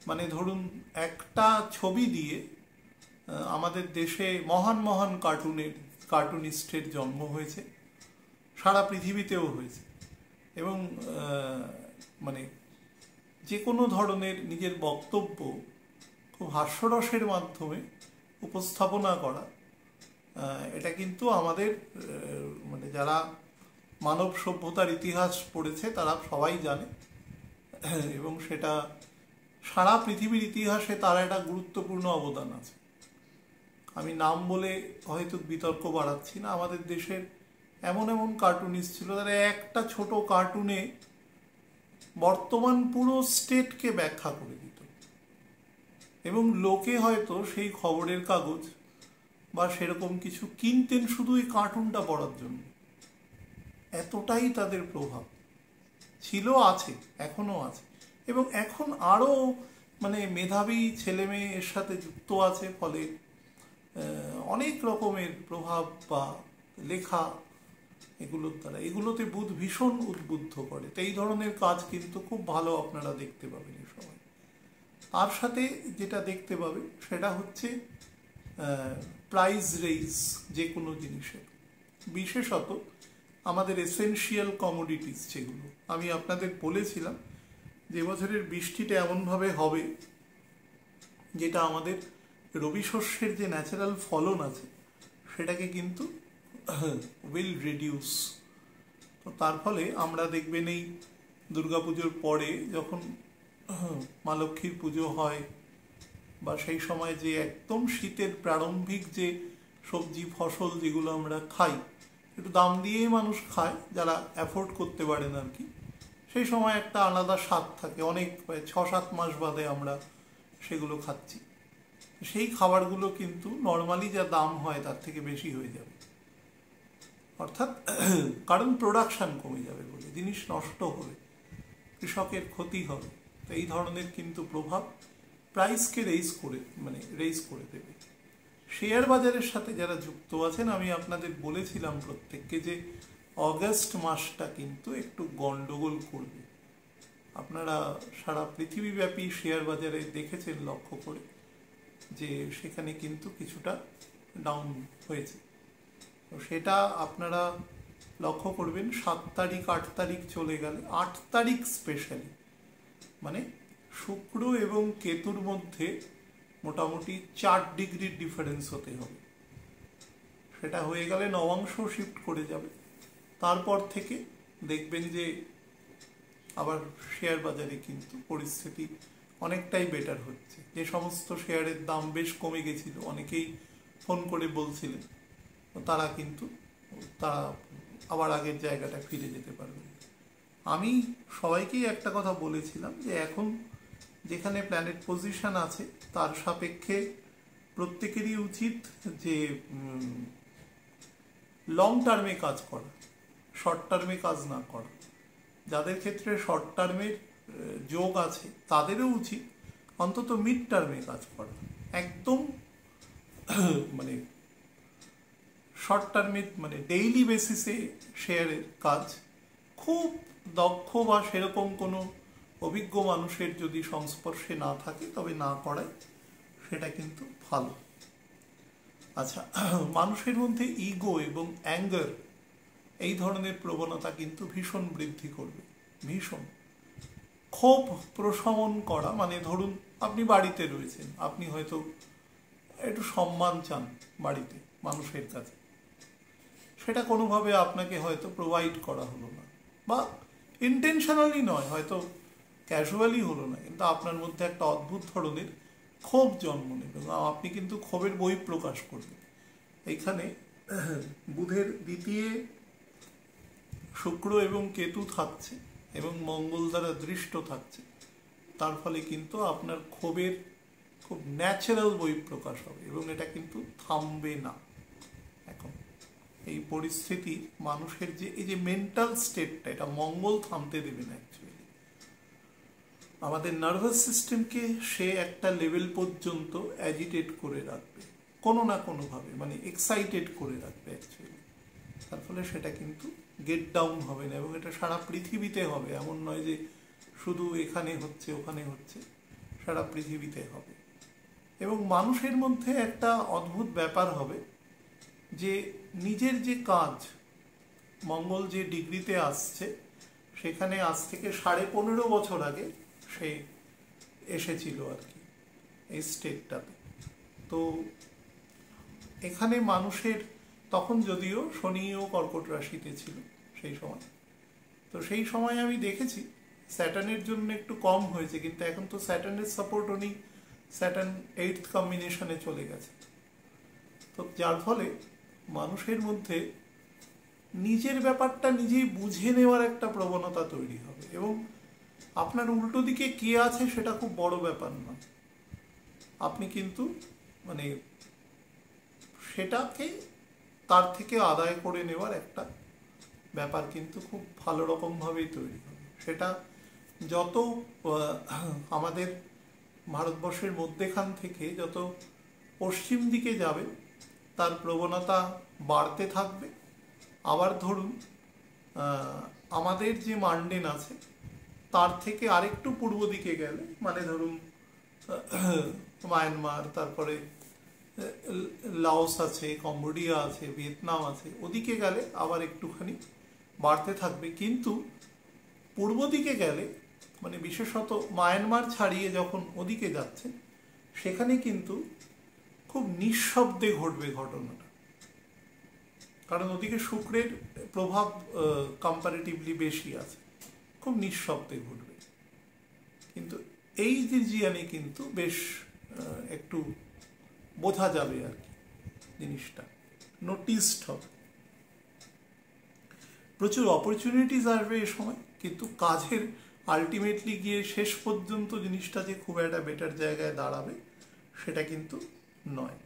মানে ধরুন একটা ছবি দিয়ে আমাদের দেশে মহান মহান কার্টুনিস্টের জন্ম হয়েছে, সারা পৃথিবীতেও হয়েছে। এবং মানে যে কোনো ধরনের নিজের বক্তব্য খুব হাস্যরসের মাধ্যমে উপস্থাপনা করা, এটা কিন্তু আমাদের মানে যারা মানব সভ্যতার ইতিহাস পড়েছে তারা সবাই জানে, এবং সেটা সারা পৃথিবীর ইতিহাসে তার একটা গুরুত্বপূর্ণ অবদান আছে। আমি নাম বলে হয়তো বিতর্ক বাড়াচ্ছি না। আমাদের দেশের এমন এমন কার্টুনিস্ট ছিল, তারা একটা ছোট কার্টুনে বর্তমান পুরো স্টেটকে ব্যাখ্যা করে দিত, এবং লোকে হয়তো সেই খবরের কাগজ বা সেরকম কিছু কিনতেন শুধু এই কার্টুনটা পড়ার জন্য। এতটাই তাদের প্রভাব ছিল, আছে, এখনো আছে, এবং এখন আরো মেধাবী ছেলে মেয়ে এর সাথে যুক্ত আছে, ফলে অনেক রকমের প্রভাব বা লেখা এগুলোর দ্বারা এগুলোতে ভীষণ উদ্বুদ্ধ করে। তো এই ধরনের কাজ কিন্তু খুব ভালো আপনারা দেখতে পাবেন এই সময়। তার সাথে যেটা দেখতে পাবে সেটা হচ্ছে প্রাইস রেইজ যে কোনো জিনিসের, বিশেষত আমাদের এসেনশিয়াল কমোডিটিস যেগুলো। আমি আপনাদের বলেছিলাম যে বছরের বৃষ্টিটা এমনভাবে হবে যেটা আমাদের রবি শস্যের যে ন্যাচারাল ফলন আছে সেটাকে কিন্তু উইল রিডিউস। তো তার ফলে আমরা দেখবেন এই দুর্গাপুজোর পরে যখন মা লক্ষ্মীর পুজো হয়, বা সেই সময় যে একদম শীতের প্রারম্ভিক যে সবজি ফসল যেগুলো আমরা খাই, একটু দাম দিয়েই মানুষ খায় যারা অ্যাফোর্ড করতে পারেন আর কি, সেই সময় একটা আলাদা স্বাদ থাকে। অনেক 6-7 মাস বাদে আমরা সেগুলো খাচ্ছি। সেই খাবারগুলো কিন্তু নর্মালি যা দাম হয় তার থেকে বেশি হয়ে যাবে, অর্থাৎ কারণ প্রোডাকশন কমে যাবে বলে, জিনিস নষ্ট হবে, কৃষকের ক্ষতি হবে। তো এই ধরনের কিন্তু প্রভাব প্রাইসকে রেইজ করে দেবে। শেয়ার বাজারের সাথে যারা যুক্ত আছেন, আমি আপনাদের বলেছিলাম প্রত্যেককে যে অগাস্ট মাসটা কিন্তু একটু গন্ডগোল করবে। আপনারা সারা পৃথিবীব্যাপী শেয়ার বাজারে দেখেছেন লক্ষ্য করে যে সেখানে কিন্তু কিছুটা ডাউন হয়েছে। তো সেটা আপনারা লক্ষ্য করবেন 7 তারিখ 8 তারিখ চলে গেলে, 8 তারিখ স্পেশালি শুক্র এবং কেতুর মধ্যে মোটামুটি 4 ডিগ্রির ডিফারেন্স হতে হবে। সেটা হয়ে গেলে নবাংশ শিফট করে যাবে। তারপর থেকে দেখবেন যে আবার শেয়ার বাজারে কিন্তু পরিস্থিতি অনেকটাই বেটার হচ্ছে। যে সমস্ত শেয়ারের দাম বেশ কমে গেছিল, অনেকেই ফোন করে বলছিলেন, তারা আবার আগের জায়গাটা ফিরে যেতে পারবে। আমি সবাইকেই একটা কথা বলেছিলাম যে এখন যেখানে প্ল্যানেট পজিশন আছে তার সাপেক্ষে প্রত্যেকেরই উচিত যে লং টার্মে কাজ করা, শর্ট টার্মে কাজ না করা। যাদের ক্ষেত্রে শর্ট টার্মের যোগ আছে তাদেরও উচিত অন্তত মিড টার্মে কাজ করা। একদম শর্ট টার্মে ডেইলি বেসিসে শেয়ারের কাজ খুব দক্ষ বা সেরকম কোনো অভিজ্ঞ মানুষের যদি সংস্পর্শে না থাকে তবে না করায় সেটা কিন্তু ভালো। আচ্ছা, মানুষের মধ্যে ইগো এবং অ্যাঙ্গার এই ধরনের প্রবণতা কিন্তু ভীষণ বৃদ্ধি করবে, ভীষণ। ক্ষোভ প্রশমন করা, ধরুন আপনি বাড়িতে রয়েছেন, আপনি হয়তো একটু সম্মান চান বাড়িতে মানুষের কাছে, সেটা কোনোভাবে আপনাকে হয়তো প্রোভাইড করা হলো না, বা ইন্টেনশনালি নয়, হয়তো ক্যাজুয়ালি হলো না, কিন্তু আপনার মধ্যে একটা অদ্ভুত ধরনের ক্ষোভ জন্ম নেবে, আপনি কিন্তু ক্ষোভের বই প্রকাশ করবেন। এইখানে বুধের দ্বিতীয় শুক্র এবং কেতু থাকছে এবং মঙ্গল দ্বারা দৃষ্ট থাকছে, তার ফলে কিন্তু আপনার ক্ষোভের খুব ন্যাচারাল বই প্রকাশ হবে, এবং এটা কিন্তু থামবে না। এখন এই পরিস্থিতি মানুষের যে এই যে মেন্টাল স্টেটটা, এটা মঙ্গল থামতে দেবে না। অ্যাকচুয়ালি আমাদের নার্ভাস সিস্টেমকে সে একটা লেভেল পর্যন্ত অ্যাজিটেট করে রাখবে, কোনো না কোনোভাবে, এক্সাইটেড করে রাখবে অ্যাকচুয়ালি। তার ফলে সেটা কিন্তু গেট ডাউন হবে না, এবং এটা সারা পৃথিবীতে হবে। এমন নয় যে শুধু এখানে হচ্ছে ওখানে হচ্ছে, সারা পৃথিবীতে হবে। এবং মানুষের মধ্যে একটা অদ্ভুত ব্যাপার হবে যে নিজের যে কাজ, মঙ্গল যে ডিগ্রিতে আসছে সেখানে আজ থেকে 15.5 বছর আগে সে এসেছিল আর কি এই স্টেটটাতে। তো এখানে মানুষের তখন যদিও শনিও কর্কট রাশিতে ছিল, সেই সময়। তো সেই সময় আমি দেখেছি স্যাটার্নের জন্য একটু কম হয়েছে, কিন্তু এখন তো স্যাটার্নের সাপোর্ট উনি স্যাটার্ন 8th কম্বিনেশনে চলে গেছে। তো যার ফলে মানুষের মধ্যে নিজের ব্যাপারটা নিজেই বুঝে নেওয়ার একটা প্রবণতা তৈরি হবে, এবং আপনার উল্টো দিকে কে আছে সেটা খুব বড় ব্যাপার নয়। আপনি কিন্তু মানে সেটাকে তার থেকে আদায় করে নেওয়ার একটা ব্যাপার কিন্তু খুব ভালো রকমভাবেই তৈরি হবে। সেটা যত আমাদের ভারতবর্ষের মধ্যেখান থেকে যত পশ্চিম দিকে যাবে তার প্রবণতা বাড়তে থাকবে। আবার ধরুন আমাদের যে মান্ডেন আছে তার থেকে আরেকটু পূর্ব দিকে গেলে, মানে ধরুন মায়ানমার, তারপরে লাওস আছে, কম্বোডিয়া আছে, ভিয়েতনাম আছে, ওদিকে গেলে আবার একটুখানি বাড়তে থাকবে। কিন্তু পূর্ব দিকে গেলে, মানে বিশেষত মায়ানমার ছাড়িয়ে যখন ওদিকে যাচ্ছে, সেখানে কিন্তু খুব নিঃশব্দে ঘটবে ঘটনাটা, কারণ ওদিকে শুক্রের প্রভাব কম্পারেটিভলি বেশি আছে, খুব নিঃশব্দে ঘটবে। কিন্তু এই রিজিয়নে কিন্তু বেশ একটু বোঝা যাবে আর কি, জিনিসটা নোটিসড হবে। প্রচুর অপরচুনিটিস আসবে এ সময়, কিন্তু কাজের আলটিমেটলি গিয়ে শেষ পর্যন্ত জিনিসটা যে খুব একটা বেটার জায়গায় দাঁড়াবে সেটা কিন্তু নয়।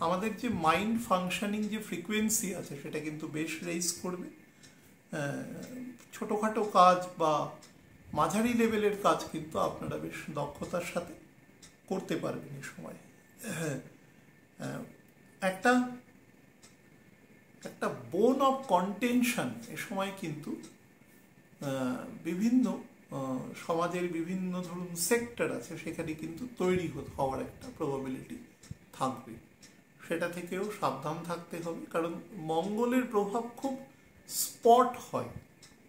আমাদের যে মাইন্ড ফাংশনিং যে ফ্রিকোয়েন্সি আছে সেটা কিন্তু বেশ রেইজ করবে। ছোটোখাটো কাজ বা মাঝারি লেভেলের কাজ কিন্তু আপনারা বেশ দক্ষতার সাথে করতে পারবেন এই সময়। একটা একটা বোন অফ কন্টেনশন এ সময় কিন্তু বিভিন্ন সমাজের বিভিন্ন ধরুন সেক্টর আছে, সেখানে কিন্তু তৈরি হওয়ার একটা প্রবাবিলিটি থাকবে। সেটা থেকেও সাবধান থাকতে হবে, কারণ মঙ্গলের প্রভাব খুব স্পট হয়,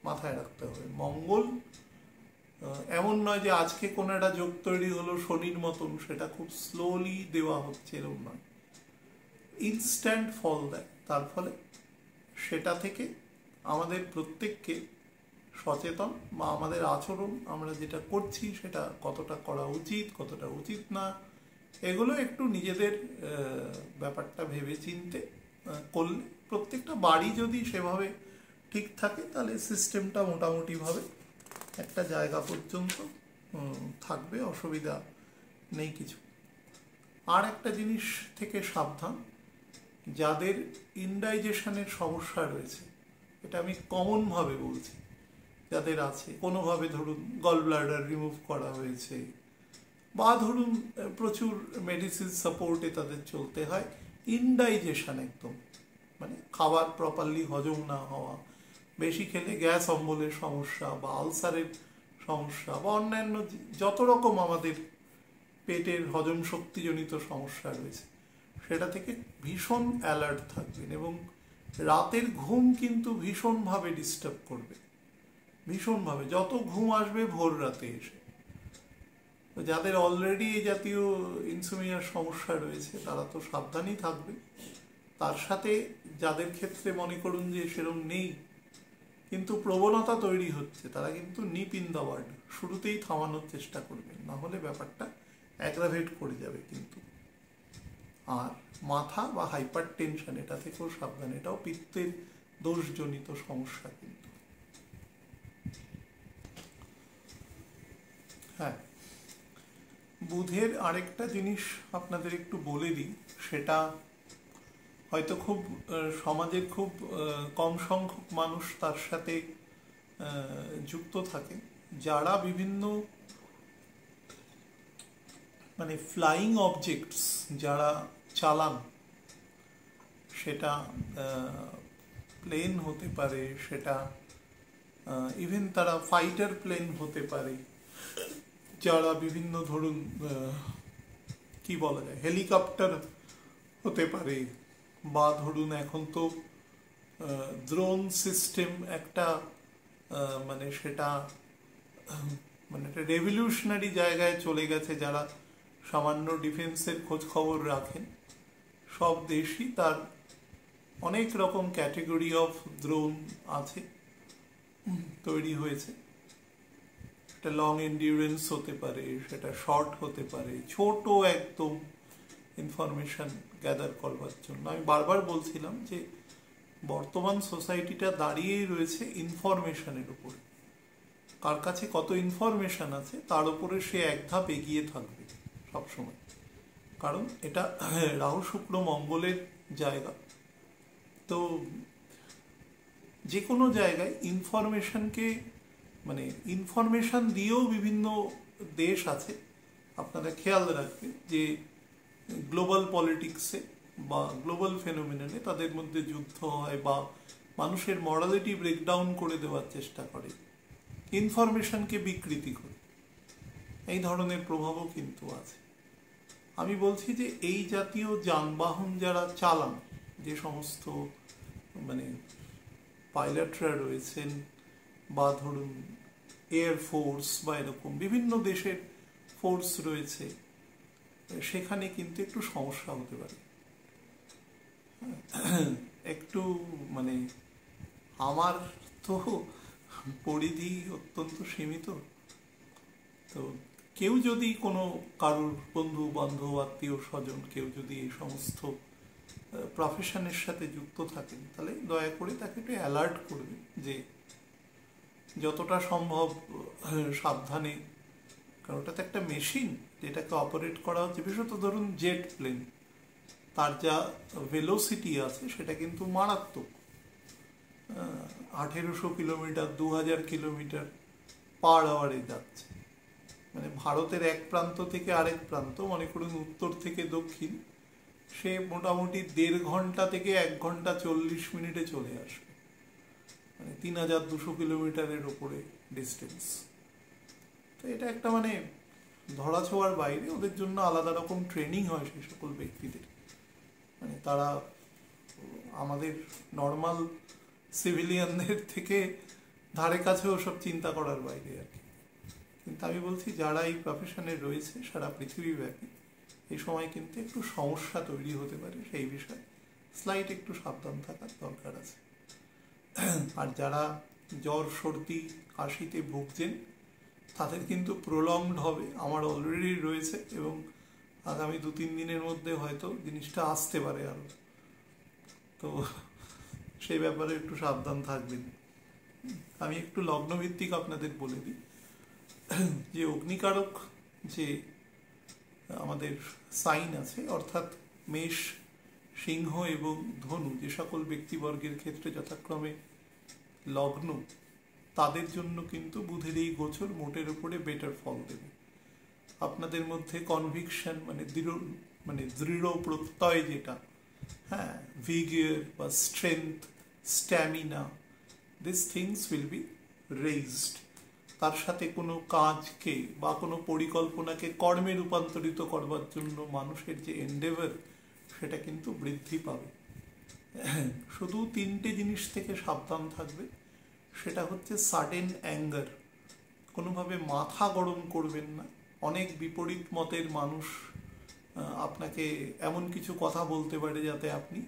মাথায় রাখতে হবে। মঙ্গল এমন নয় যে আজকে কোনো একটা যোগ তৈরি হলো শনির মতন, সেটা খুব স্লোলি দেওয়া হচ্ছে, এরকম নয়, ইনস্ট্যান্ট ফল দেয়। তার ফলে সেটা থেকে আমাদের প্রত্যেককে সচেতন, বা আমাদের আচরণ আমরা যেটা করছি সেটা কতটা করা উচিত, কতটা উচিত না, এগুলো একটু নিজেদের ব্যাপারটা ভেবে চিনতে করলে, প্রত্যেকটা বাড়ি যদি সেভাবে ঠিক থাকে তাহলে সিস্টেমটা মোটামুটিভাবে একটা জায়গা পর্যন্ত থাকবে, অসুবিধা নেই কিছু। আর একটা জিনিস থেকে সাবধান, যাদের ইনডাইজেশনের সমস্যা রয়েছে, এটা আমি কমনভাবে বলছি, যাদের আছে কোনোভাবে ধরুন গল ব্লাডার রিমুভ করা হয়েছে, বা ধরুন প্রচুর মেডিসিন সাপোর্টে তাদের চলতে হয়, ইনডাইজেশন একদম, মানে খাবার প্রপারলি হজম না হওয়া, বেশি খেলে গ্যাস অম্বলের সমস্যা বা আলসারের সমস্যা, বা অন্যান্য যত রকম আমাদের পেটের হজম শক্তিজনিত সমস্যা রয়েছে, সেটা থেকে ভীষণ অ্যালার্ট থাকবেন। এবং রাতের ঘুম কিন্তু ভীষণভাবে ডিস্টার্ব করবে, ভীষণভাবে। যত ঘুম আসবে ভোর রাতে এসে, তো যাদের অলরেডি এই জাতীয় ইনসোমনিয়ার সমস্যা রয়েছে তারা তো সাবধানই থাকবে। তার সাথে যাদের ক্ষেত্রে মনে করুন যে সেরকম নেই কিন্তু প্রবণতা তৈরি হচ্ছে, তারা কিন্তু নিপ ইন দ্য ওয়ার্ড শুরুতেই থামানোর চেষ্টা করবেন, না হলে ব্যাপারটা অ্যাগ্রাভেট করে যাবে কিন্তু। আর মাথা বা হাইপার টেনশন, এটা থেকেও সাবধান, এটাও পিত্তের দোষজনিত সমস্যা কিন্তু। হ্যাঁ, বুধের আরেকটা জিনিস আপনাদের একটু বলে দিই, সেটা হয়তো খুব সমাজের খুব কম সংখ্যক মানুষ তার সাথে যুক্ত থাকে, যারা বিভিন্ন মানে ফ্লাইং অবজেক্টস যারা চালান, সেটা প্লেন হতে পারে, সেটা ইভেন তারা ফাইটার প্লেন হতে পারে, যারা বিভিন্ন ধরুন কি বলা যায় হেলিকপ্টার হতে পারে, বা ধরুন এখন তো ড্রোন সিস্টেম একটা মানে সেটা মানে একটা রেভলিউশনারি জায়গায় চলে গেছে। যারা সামান্য ডিফেন্সের খোঁজ খবর রাখেন, সব দেশই তার অনেক রকম ক্যাটেগরি অফ ড্রোন আছে, তৈরি হয়েছে। সেটা লং এন্ডিউরেন্স হতে পারে, সেটা শর্ট হতে পারে, ছোট একদম ইনফরমেশন গ্যাদার করবার জন্য। আমি বারবার বলছিলাম যে বর্তমান সোসাইটিটা দাঁড়িয়েই রয়েছে ইনফরমেশনের উপরে। কার কাছে কত ইনফরমেশন আছে তার উপরে সে এক ধাপ এগিয়ে থাকবে সবসময়, কারণ এটা রাহু শুক্র মঙ্গলের জায়গা। তো যে কোনো জায়গায় ইনফরমেশনকে, মানে ইনফরমেশন দিয়েও বিভিন্ন দেশ আছে, আপনারা খেয়াল রাখবেন যে গ্লোবাল পলিটিক্সে বা গ্লোবাল ফেনোমেননে তাদের মধ্যে যুদ্ধ হয় বা মানুষের মরালিটি ব্রেকডাউন করে দেওয়ার চেষ্টা করে, ইনফরমেশনকে বিকৃতি করে। এই ধরনের প্রভাবও কিন্তু আছে। আমি বলছি যে এই জাতীয় যানবাহন যারা চালান, যে সমস্ত মানে পাইলটরা রয়েছেন বা ধরুন এয়ারফোর্স বা এরকম বিভিন্ন দেশের ফোর্স রয়েছে, সেখানে কিন্তু একটু সমস্যা হতে পারে। একটু মানে আমার তো পরিধি অত্যন্ত সীমিত, তো কেউ যদি কোনো কারোর বন্ধু বান্ধব আত্মীয় স্বজন কেউ যদি এই সমস্ত প্রফেশনের সাথে যুক্ত থাকেন, তাহলে দয়া করে তাকে একটু অ্যালার্ট করবে যে যতটা সম্ভব সাবধানে, কারণ ওটা তো একটা মেশিন যেটাকে অপারেট করা হচ্ছে। বিশেষত ধরুন জেট প্লেন, তার যা ভেলোসিটি আছে সেটা কিন্তু মারাত্মক। 1800 কিলোমিটার 2000 কিলোমিটার পার আওয়ারে যাচ্ছে, মানে ভারতের এক প্রান্ত থেকে আরেক প্রান্ত, মনে করুন উত্তর থেকে দক্ষিণ, সে মোটামুটি 1.5 ঘন্টা থেকে 1 ঘন্টা 40 মিনিটে চলে আসবে, মানে 3200 কিলোমিটারের ওপরে ডিস্টেন্স। তো এটা একটা মানে ধরা ছোঁয়ার বাইরে। ওদের জন্য আলাদা রকম ট্রেনিং হয় সেই সকল ব্যক্তিদের, মানে তারা আমাদের নর্মাল সিভিলিয়ানদের থেকে ধারে কাছে ওসব চিন্তা করার বাইরে আর কি। কিন্তু আমি বলছি যারা এই প্রফেশনে রয়েছে সারা পৃথিবীব্যাপী, এই সময় কিন্তু একটু সমস্যা তৈরি হতে পারে, সেই বিষয়ে স্লাইট একটু সাবধান থাকার দরকার আছে। আর যারা জ্বর সর্দি কাশিতে ভুগছেন তাদের কিন্তু প্রলংড হবে, আমার অলরেডি রয়েছে এবং আগামী 2-3 দিনের মধ্যে হয়তো জিনিসটা আসতে পারে আরো। তো সেই ব্যাপারে একটু সাবধান থাকবেন। আমি একটু লগ্নভিত্তিক আপনাদের বলে দিই যে অগ্নিকারক যে আমাদের সাইন আছে, অর্থাৎ মেষ, সিংহ এবং ধনু, যে সকল ব্যক্তিবর্গের ক্ষেত্রে যথাক্রমে লগ্ন, তাদের জন্য কিন্তু বুধের এই গোচর মোটের উপরে বেটার ফল দেবে। আপনাদের মধ্যে কনভিকশন মানে দৃঢ় প্রত্যয় যেটা, হ্যাঁ, ভিগিয়ার বা strength, stamina, this things will B raised. তার সাথে কোনো কাজকে বা কোনো পরিকল্পনাকে কর্মে রূপান্তরিত করবার জন্য মানুষের যে এন্ডেভার, সেটা কিন্তু বৃদ্ধি পাবে। শুধু 3টে জিনিস থেকে সাবধান থাকবে, সেটা হচ্ছে সাডেন অ্যাঙ্গার। কোনোভাবে মাথা গরম করবেন না। অনেক বিপরীত মতের মানুষ আপনাকে এমন কিছু কথা বলতে পারে যাতে আপনি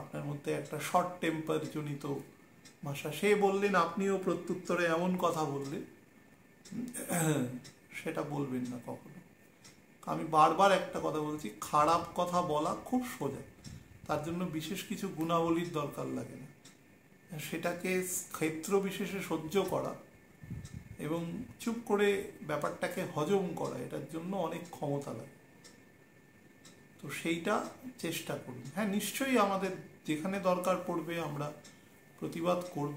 আপনার মধ্যে একটা শর্ট টেম্পার জনিত ভাষা, সে বললেন আপনিও প্রত্যুত্তরে এমন কথা বললেন, সেটা বলবেন না কখনো। আমি বারবার একটা কথা বলছি, খারাপ কথা বলা খুব সোজা, তার জন্য বিশেষ কিছু গুণাবলীর দরকার লাগে না। সেটাকে ক্ষেত্র বিশেষে সহ্য করা এবং চুপ করে ব্যাপারটাকে হজম করা, এটার জন্য অনেক ক্ষমতা লাগে। তো সেইটা চেষ্টা করুন। হ্যাঁ, নিশ্চয়ই আমাদের যেখানে দরকার পড়বে আমরা প্রতিবাদ করব,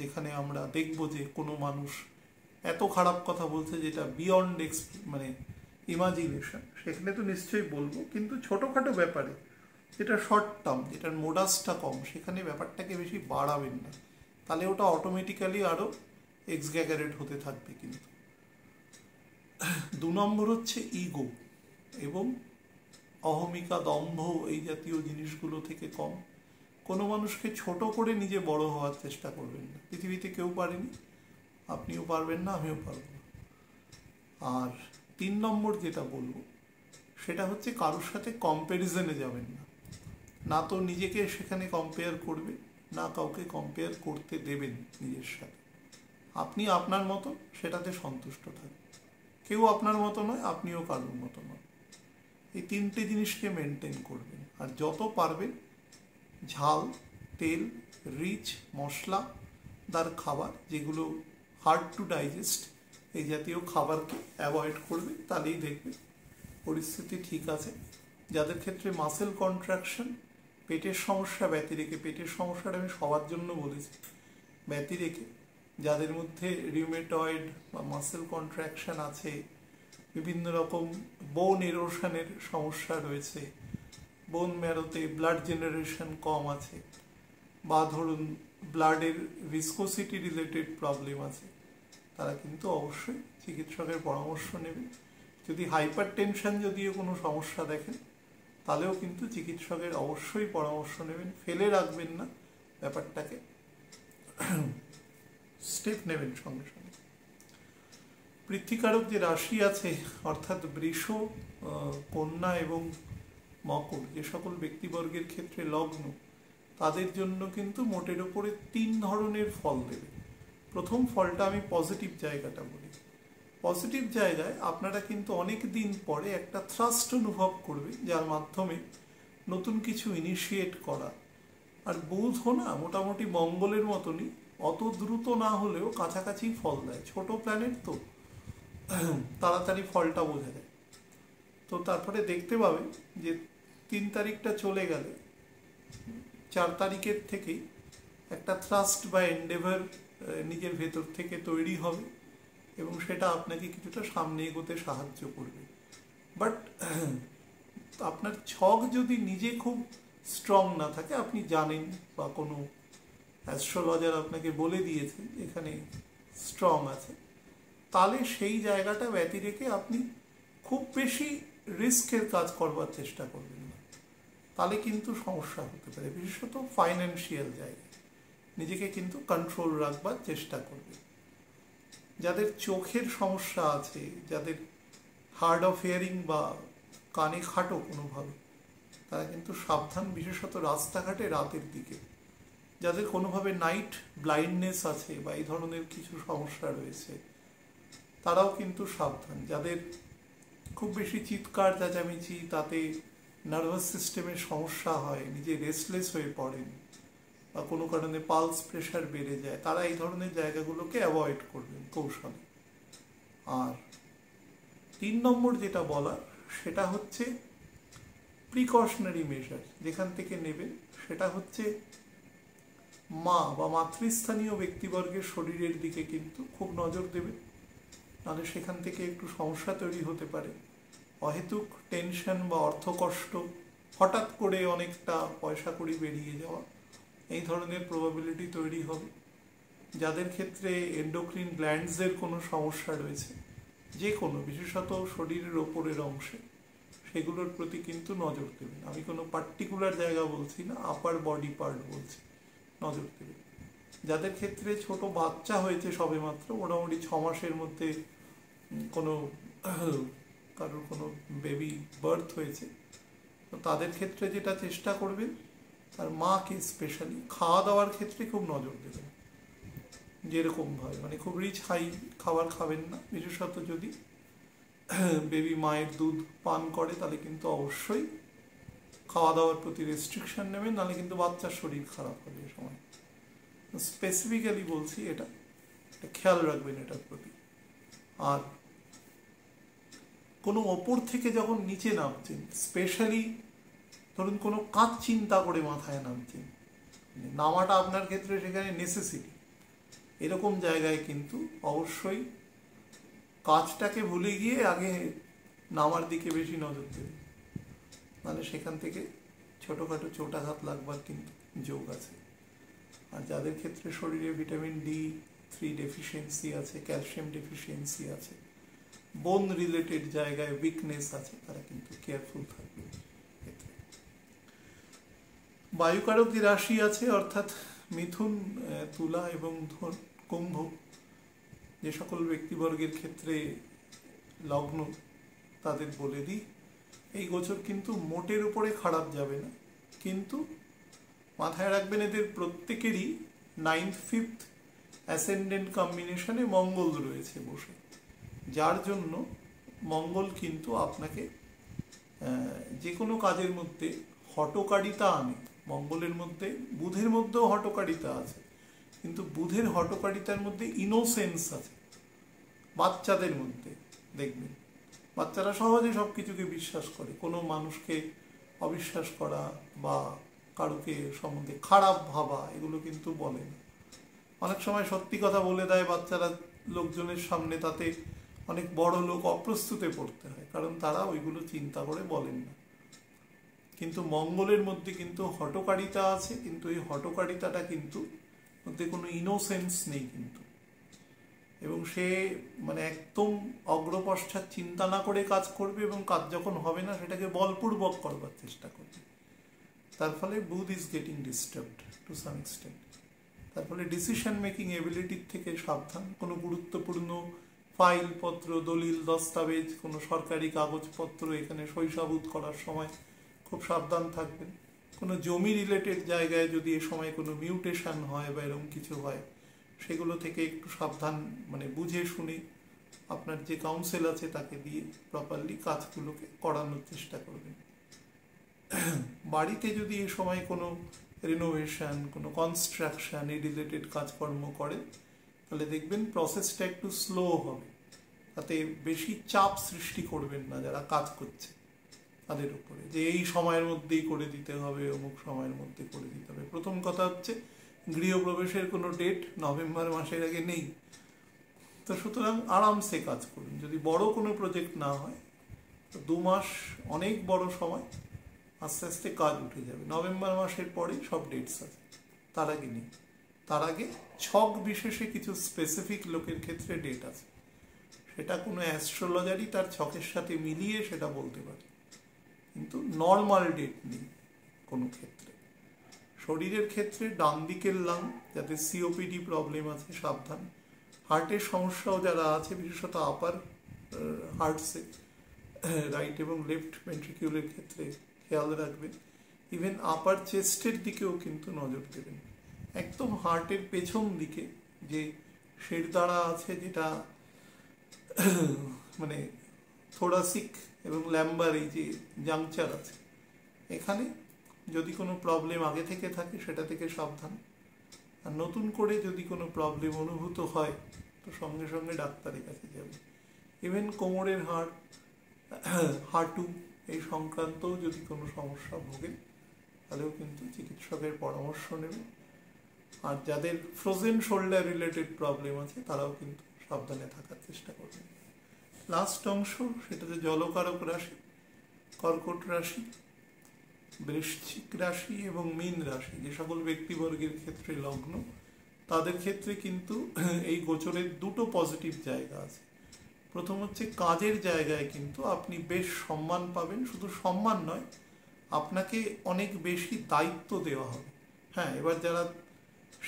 যেখানে আমরা দেখব যে কোনো মানুষ এত খারাপ কথা বলছে যেটা বিয়ন্ড মানে ইমাজিনেশন, সেখানে তো নিশ্চয়ই বলবো। কিন্তু ছোটোখাটো ব্যাপারে যেটা শর্ট টার্ম, যেটার মোডাসটা কম, সেখানে ব্যাপারটাকে বেশি বাড়াবেন না, তাহলে ওটা অটোমেটিক্যালি আরও এক্সগ্যাগারেট হতে থাকবে। কিন্তু 2 নম্বর হচ্ছে ইগো এবং অহমিকা, দম্ভ, এই জাতীয় জিনিসগুলো থেকে কম। কোনো মানুষকে ছোট করে নিজে বড় হওয়ার চেষ্টা করবেন না। পৃথিবীতে কেউ পারেনি, আপনিও পারবেন না, আমিও পারব না। আর 3 নম্বর যেটা বলবো সেটা হচ্ছে কারোর সাথে কম্প্যারিজনে যাবেন না। না তো নিজেকে সেখানে কম্পেয়ার করবে, না কাউকে কম্পেয়ার করতে দেবেন নিজের সাথে। আপনি আপনার মতো সেটাতে সন্তুষ্ট থাকবেন, কেউ আপনার মতো নয়, আপনিও কারোর মতো নয়। এই তিনটে জিনিসকে মেনটেন করবেন। আর যত পারবেন ঝাল, তেল, রিচ মশলাদার খাবার, যেগুলো হার্ড টু ডাইজেস্ট, এই জাতীয় খাবারকে অ্যাভয়েড করবে, তাহলেই দেখবে পরিস্থিতি ঠিক আছে। যাদের ক্ষেত্রে মাসেল কন্ট্রাকশন, পেটের সমস্যা ব্যতি রেখে, পেটের সমস্যাটা আমি সবার জন্য বলেছি, ব্যতি রেখে যাদের মধ্যে রিউমেটয়েড বা মাসেল কন্ট্রাকশন আছে, বিভিন্ন রকম বোন এরোশনের সমস্যা রয়েছে, বোন ম্যারোতে ব্লাড জেনারেশন কম আছে, বা ধরুন ব্লাডের ভিসকোসিটি রিলেটেড প্রবলেম আছে, তারা কিন্তু অবশ্যই চিকিৎসকের পরামর্শ নেবেন। যদি হাইপার টেনশন যদিও কোনো সমস্যা দেখেন, তাহলেও কিন্তু চিকিৎসকের অবশ্যই পরামর্শ নেবেন, ফেলে রাখবেন না ব্যাপারটাকে, স্টেপ নেবেন সঙ্গে সঙ্গে। পৃথ্বীকারক যে রাশি আছে অর্থাৎ বৃষ, কন্যা এবং মকর, যে সকল ব্যক্তিবর্গের ক্ষেত্রে লগ্ন, তাদের জন্য কিন্তু মোটের ওপরে 3 ধরনের ফল দেবে। প্রথম ফলটা আমি পজিটিভ জায়গাটা বলি। পজিটিভ জায়গায় আপনারা কিন্তু অনেক দিন পরে একটা থ্রাস্ট অনুভব করবে, যার মাধ্যমে নতুন কিছু ইনিশিয়েট করা। আর বুধও না মোটামুটি মঙ্গলের মতনই, অত দ্রুত না হলেও কাছাকাছি ফল দেয়, ছোট প্ল্যানেট তো তাড়াতাড়ি ফলটা বোঝা যায়। তো তারপরে দেখতে পাবেন যে 3 তারিখটা চলে গেলে 4 তারিখের থেকেই একটা থ্রাস্ট বা এন্ডেভার নিজের ভেতর থেকে তৈরি হবে, এবং সেটা আপনাকে কিছুটা সামনে এগোতে সাহায্য করবে। বাট আপনার ছক যদি নিজে খুব স্ট্রং না থাকে, আপনি জানেন বা কোনো অ্যাস্ট্রোলজার আপনাকে বলে দিয়েছে এখানে স্ট্রং আছে, তাহলে সেই জায়গাটা ব্যতি রেখে আপনি খুব বেশি রিস্কের কাজ করবার চেষ্টা করবেন না, তাহলে কিন্তু সমস্যা হতে পারে। বিশেষত ফাইন্যান্সিয়াল জায়গায় নিজেকে কিন্তু কন্ট্রোল রাখবার চেষ্টা করবে। যাদের চোখের সমস্যা আছে, যাদের হার্ড অফ হিয়ারিং বা কানে খাটো কোনোভাবে, তারা কিন্তু সাবধান, বিশেষত রাস্তাঘাটে রাতের দিকে। যাদের কোনোভাবে নাইট ব্লাইন্ডনেস আছে বা এই ধরনের কিছু সমস্যা রয়েছে, তারাও কিন্তু সাবধান। যাদের খুব বেশি চিৎকার চেঁচামেচি, তাতে নার্ভাস সিস্টেমের সমস্যা হয়, নিজে রেস্টলেস হয়ে পড়েন, বা কোনো কারণে পালস প্রেশার বেড়ে যায়, তারা এই ধরনের জায়গাগুলোকে অ্যাভয়েড করবেন কৌশলে। আর 3 নম্বর যেটা বলার, সেটা হচ্ছে প্রিকশনারি মেজার যেখান থেকে নেবেন, সেটা হচ্ছে মা বা মাতৃস্থানীয় ব্যক্তিবর্গের শরীরের দিকে কিন্তু খুব নজর দেবেন, নাহলে সেখান থেকে একটু সমস্যা তৈরি হতে পারে। অহেতুক টেনশন বা অর্থকষ্ট, হঠাৎ করে অনেকটা পয়সা কড়ি বেরিয়ে যাওয়া, এই ধরনের প্রবাবিলিটি তৈরি হবে। যাদের ক্ষেত্রে এন্ডোক্রিন গ্ল্যান্ডসের কোনো সমস্যা রয়েছে, যে কোনো, বিশেষত শরীরের ওপরের অংশে, সেগুলোর প্রতি কিন্তু নজর দেবেন। আমি কোনো পার্টিকুলার জায়গা বলছি না, আপার বডি পার্ট বলছি, নজর দেবেন। যাদের ক্ষেত্রে ছোট বাচ্চা হয়েছে সবেমাত্র, মোটামুটি 6 মাসের মধ্যে কোনো কারোর কোনো বেবি বার্থ হয়েছে, তো তাদের ক্ষেত্রে যেটা চেষ্টা করবেন, তার মাকে স্পেশালি খাওয়া দাওয়ার ক্ষেত্রে খুব নজর দেবেন। যেরকমভাবে মানে খুব রিচ হাই খাবার খাবেন না, বিশেষত যদি বেবি মায়ের দুধ পান করে, তাহলে কিন্তু অবশ্যই খাওয়া দাওয়ার প্রতি রেস্ট্রিকশন নেবেন, নাহলে কিন্তু বাচ্চার শরীর খারাপ হবে এ সময়। স্পেসিফিক্যালি বলছি, এটা খেয়াল রাখবেন এটার প্রতি। আর কোনো ওপর থেকে যখন নিচে নামছেন, স্পেশালি ধরুন কোনো কাজ চিন্তা করে মাথায় নামছেন, নামাটা আপনার ক্ষেত্রে সেখানে নেসেসিটি, এরকম জায়গায় কিন্তু অবশ্যই কাজটাকে ভুলে গিয়ে আগে নামার দিকে বেশি নজর দেবেন, মানে সেখান থেকে ছোটোখাটো চোটাঘাত লাগবার কিন্তু যোগ আছে। আর যাদের ক্ষেত্রে শরীরে ভিটামিন D3 ডেফিসিয়েন্সি আছে, ক্যালসিয়াম ডেফিসিয়েন্সি আছে, বোন রিলেটেড জায়গায় উইকনেস আছে, তারা কিন্তু কেয়ারফুল থাকবে। বায়ুকারক যে রাশি আছে অর্থাৎ মিথুন, তুলা এবং কুম্ভ, যে সকল ব্যক্তিবর্গের ক্ষেত্রে লগ্ন, তাদের বলে দিই এই গোচর কিন্তু মোটের উপরে খারাপ যাবে না। কিন্তু মাথায় রাখবেন এদের প্রত্যেকেরই 9th 5th অ্যাসেন্ডেন্ট কম্বিনেশনে মঙ্গল রয়েছে বসে, যার জন্য মঙ্গল কিন্তু আপনাকে যে কোনো কাজের মধ্যে হঠকারিতা আনে। মঙ্গলের মধ্যে, বুধের মধ্যেও হঠকারিতা আছে, কিন্তু বুধের হঠকারিতার মধ্যে ইনোসেন্স আছে। বাচ্চাদের মধ্যে দেখবেন বাচ্চারা সহজে সব কিছুকে বিশ্বাস করে, কোনো মানুষকে অবিশ্বাস করা বা কারুকে সম্বন্ধে খারাপ ভাবা এগুলো কিন্তু বলে না। অনেক সময় সত্যি কথা বলে দেয় বাচ্চারা লোকজনের সামনে, তাতে অনেক বড় লোক অপ্রস্তুতে পড়তে হয়, কারণ তারা ওইগুলো চিন্তা করে বলেন না। কিন্তু মঙ্গলের মধ্যে কিন্তু হঠকারিতা আছে, কিন্তু এই হঠকারিতাটা কিন্তু মধ্যে কোনো ইনোসেন্স নেই কিন্তু, এবং সে মানে একদম অগ্রপশ্চাৎ চিন্তা না করে কাজ করবে, এবং কাজ যখন হবে না সেটাকে বলপূর্বক করবার চেষ্টা করবে। তার ফলে Budh is getting disturbed to some extent. তার ফলে ডিসিশন মেকিং এবিলিটির থেকে সাবধান। কোনো গুরুত্বপূর্ণ ফাইলপত্র, দলিল, দস্তাবেজ, কোনো সরকারি কাগজপত্র এখানে সইসাবুত করার সময় খুব সাবধান থাকবেন। কোনো জমি রিলেটেড জায়গায় যদি এ সময় কোনো মিউটেশন হয় বা এরকম কিছু হয়, সেগুলো থেকে একটু সাবধান, মানে বুঝে শুনে আপনার যে কাউন্সিল আছে তাকে দিয়ে প্রপারলি কাজগুলোকে করানোর চেষ্টা করবেন। বাড়িতে যদি এ সময় কোনো রিনোভেশন, কোনো কনস্ট্রাকশন এই রিলেটেড কাজকর্ম করেন, তাহলে দেখবেন প্রসেসটা একটু স্লো হবে। তাতে বেশি চাপ সৃষ্টি করবেন না যারা কাজ করছে তাদের উপরে, যে এই সময়ের মধ্যেই করে দিতে হবে, অমুক সময়ের মধ্যে করে দিতে হবে। প্রথম কথা হচ্ছে গৃহপ্রবেশের কোনো ডেট নভেম্বর মাসের আগে নেই, তো সুতরাং আরামসে কাজ করুন। যদি বড় কোনো প্রজেক্ট না হয় তো 2 মাস অনেক বড় সময়, আস্তে আস্তে কাজ উঠে যাবে। নভেম্বর মাসের পরেই সব ডেটস আছে, তার আগে নেই। তার আগে ছক বিশেষে কিছু স্পেসিফিক লোকের ক্ষেত্রে ডেট আছে, সেটা কোনো অ্যাস্ট্রোলজারই তার ছকের সাথে মিলিয়ে সেটা বলতে পারে, কিন্তু নর্মাল ডেট নেই কোনো ক্ষেত্রে। শরীরের ক্ষেত্রে ডান দিকের লাং, যাতে সিওপিডি প্রবলেম আছে সাবধান। হার্টের সমস্যাও যারা আছে, বিশেষত আপার হার্টসে, রাইট এবং লেফট ভেন্ট্রিকিউলের ক্ষেত্রে খেয়াল রাখবেন। ইভেন আপার চেস্টের দিকেও কিন্তু নজর দেবেন। একদম হার্টের পেছন দিকে যে শিরদাঁড়া আছে, যেটা মানে থোরাসিক এবং ল্যাম্বার এই যে জাংচার আছে, এখানে যদি কোনো প্রবলেম আগে থেকে থাকে সেটা থেকে সাবধান। আর নতুন করে যদি কোনো প্রবলেম অনুভূত হয় তো সঙ্গে সঙ্গে ডাক্তারের কাছে যাবে। ইভেন কোমরের হাড়, হাঁটু এই সংক্রান্তও যদি কোনো সমস্যা ভোগেন, তাহলেও কিন্তু চিকিৎসকের পরামর্শ নেবেন। আর যাদের ফ্রোজেন শোল্ডার রিলেটেড প্রবলেম আছে তারাও কিন্তু সাবধানে থাকার চেষ্টা করবেন। লাস্ট অংশ, সেটা যে জলকারক রাশি, কর্কট রাশি, বৃশ্চিক রাশি এবং মীন রাশি, যে সকল ব্যক্তিবর্গের ক্ষেত্রে লগ্ন, তাদের ক্ষেত্রে কিন্তু এই গোচরের দুটো পজিটিভ জায়গা আছে। প্রথম হচ্ছে কাজের জায়গায় কিন্তু আপনি বেশ সম্মান পাবেন, শুধু সম্মান নয়, আপনাকে অনেক বেশি দায়িত্ব দেওয়া হবে। হ্যাঁ, এবার যারা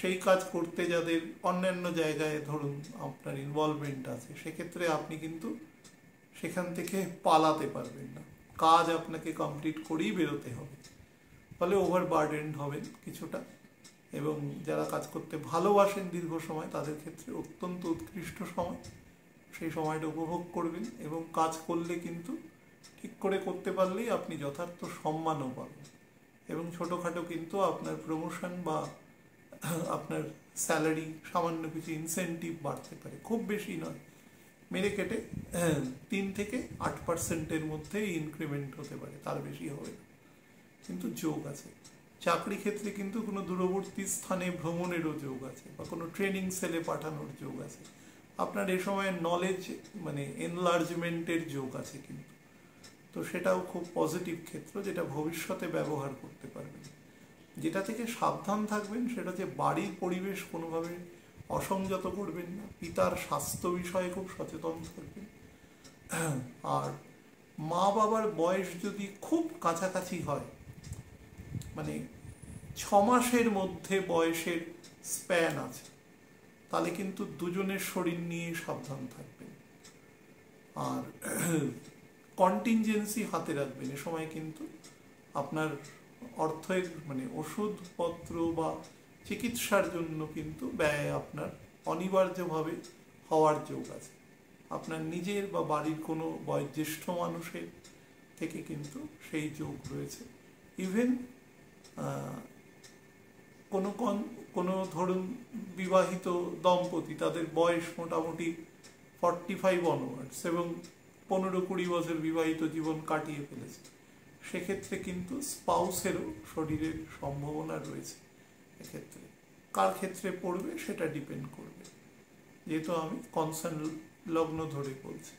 সেই কাজ করতে যাদের অন্যান্য জায়গায় ধরুন আপনার ইনভলভমেন্ট আছে, সেক্ষেত্রে আপনি কিন্তু সেখান থেকে পালাতে পারবেন না, কাজ আপনাকে কমপ্লিট করেই বেরোতে হবে। ফলে ওভারবার্ডেন্ড হবেন কিছুটা। এবং যারা কাজ করতে ভালোবাসেন দীর্ঘ সময়, তাদের ক্ষেত্রে অত্যন্ত উৎকৃষ্ট সময়, সেই সময়টা উপভোগ করবেন। এবং কাজ করলে কিন্তু ঠিক করে করতে পারলেই আপনি যথার্থ সম্মানও পাবেন, এবং ছোটোখাটো কিন্তু আপনার প্রমোশন বা আপনার স্যালারি, সামান্য কিছু ইনসেন্টিভ বাড়তে পারে, খুব বেশি নয়, মেরে কেটে 3 থেকে 8% মধ্যে ইনক্রিমেন্ট হতে পারে, তার বেশি হবে না, কিন্তু যোগ আছে। চাকরি ক্ষেত্রে কিন্তু কোনো দূরবর্তী স্থানে ভ্রমণেরও যোগ আছে, বা কোনো ট্রেনিং সেলে পাঠানোর যোগ আছে। আপনার এ সময় নলেজ মানে এনলার্জমেন্টের যোগ আছে কিন্তু, তো সেটাও খুব পজিটিভ ক্ষেত্র, যেটা ভবিষ্যতে ব্যবহার করতে পারবেন। যেটা থেকে সাবধান থাকবেন সেটা হচ্ছে বাড়ির পরিবেশ কোনোভাবে অসংযত করবেন না, পিতার স্বাস্থ্য বিষয়ে খুব সচেতন থাকবেন। আর মা বাবার বয়স যদি খুব কাছাকাছি হয়, মানে 6 মাসের মধ্যে বয়সের স্প্যান আছে, তাহলে কিন্তু দুজনের শরীর নিয়ে সাবধান থাকবেন। আর কন্টিনজেন্সি হাতে রাখবেন। এ সময় কিন্তু আপনার অর্থের মানে ওষুধপত্র বা চিকিৎসার জন্য কিন্তু ব্যয় আপনার অনিবার্যভাবে হওয়ার যোগ আছে। আপনার নিজের বা বাড়ির কোনো বয়োজ্যেষ্ঠ মানুষের থেকে কিন্তু সেই যোগ রয়েছে। ইভেন কোনো কোনো ধরুন বিবাহিত দম্পতি, তাদের বয়স মোটামুটি 45 অনওয়ার্ডস এবং 15-20 বছর বিবাহিত জীবন কাটিয়ে ফেলেছে, সেক্ষেত্রে কিন্তু স্পাউসেরও শরীরের সম্ভাবনা রয়েছে। এক্ষেত্রে কার ক্ষেত্রে পড়বে সেটা ডিপেন্ড করবে, যেহেতু আমি কনসার্ন লগ্ন ধরে বলছি,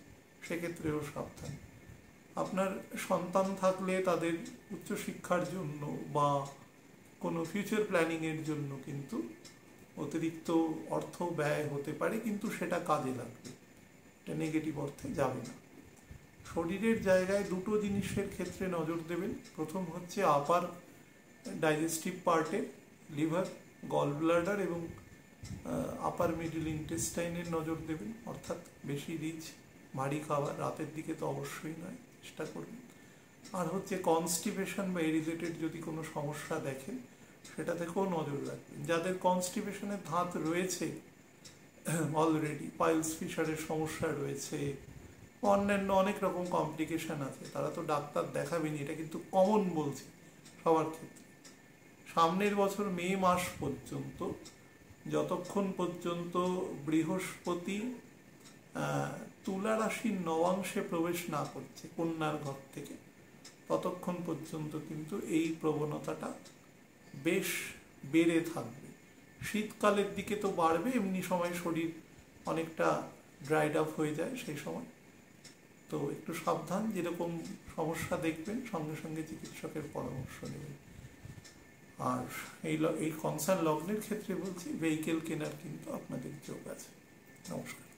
সেক্ষেত্রেও সাবধান। আপনার সন্তান থাকলে তাদের উচ্চশিক্ষার জন্য বা কোনো ফিউচার প্ল্যানিংয়ের জন্য কিন্তু অতিরিক্ত অর্থ ব্যয় হতে পারে, কিন্তু সেটা কাজে লাগবে, এটা নেগেটিভ অর্থে যাবে না। শরীরের জায়গায় দুটো জিনিসের ক্ষেত্রে নজর দেবেন। প্রথম হচ্ছে আপার ডাইজেস্টিভ পার্টে, লিভার, গল ব্লাডার এবং আপার মিডল ইন্টেস্টাইনের নজর দেবেন, অর্থাৎ বেশি রিচ ভারী খাবার রাতের দিকে তো অবশ্যই নয়, চেষ্টা করবেন। আর হচ্ছে কনস্টিপেশন বা রিলেটেড যদি কোনো সমস্যা দেখেন সেটা থেকেও নজর রাখবেন। যাদের কনস্টিপেশনের ধাত রয়েছে অলরেডি, পাইলস ফিশারের সমস্যা রয়েছে, অন্যান্য অনেক রকম কমপ্লিকেশন আছে, তারা তো ডাক্তার দেখাবেনি, এটা কিন্তু কমন বলছি সবার ক্ষেত্রে। সামনের বছর মে মাস পর্যন্ত, যতক্ষণ পর্যন্ত বৃহস্পতি তুলা রাশির নবাংশে প্রবেশ না করছে কন্যার ঘর থেকে, ততক্ষণ পর্যন্ত কিন্তু এই প্রবণতাটা বেশ বেড়ে থাকবে। শীতকালের দিকে তো বাড়বে, এমনি সময় শরীর অনেকটা ড্রাইড আপ হয়ে যায় সেই সময়, তো একটু সাবধান। যেরকম সমস্যা দেখবেন সঙ্গে সঙ্গে চিকিৎসকের পরামর্শ নেবেন। আর এই কনসার্ন লগ্নের ক্ষেত্রে বলছি, ভেহিকেল কেনার কিন্তু আপনাদের যোগ আছে। নমস্কার।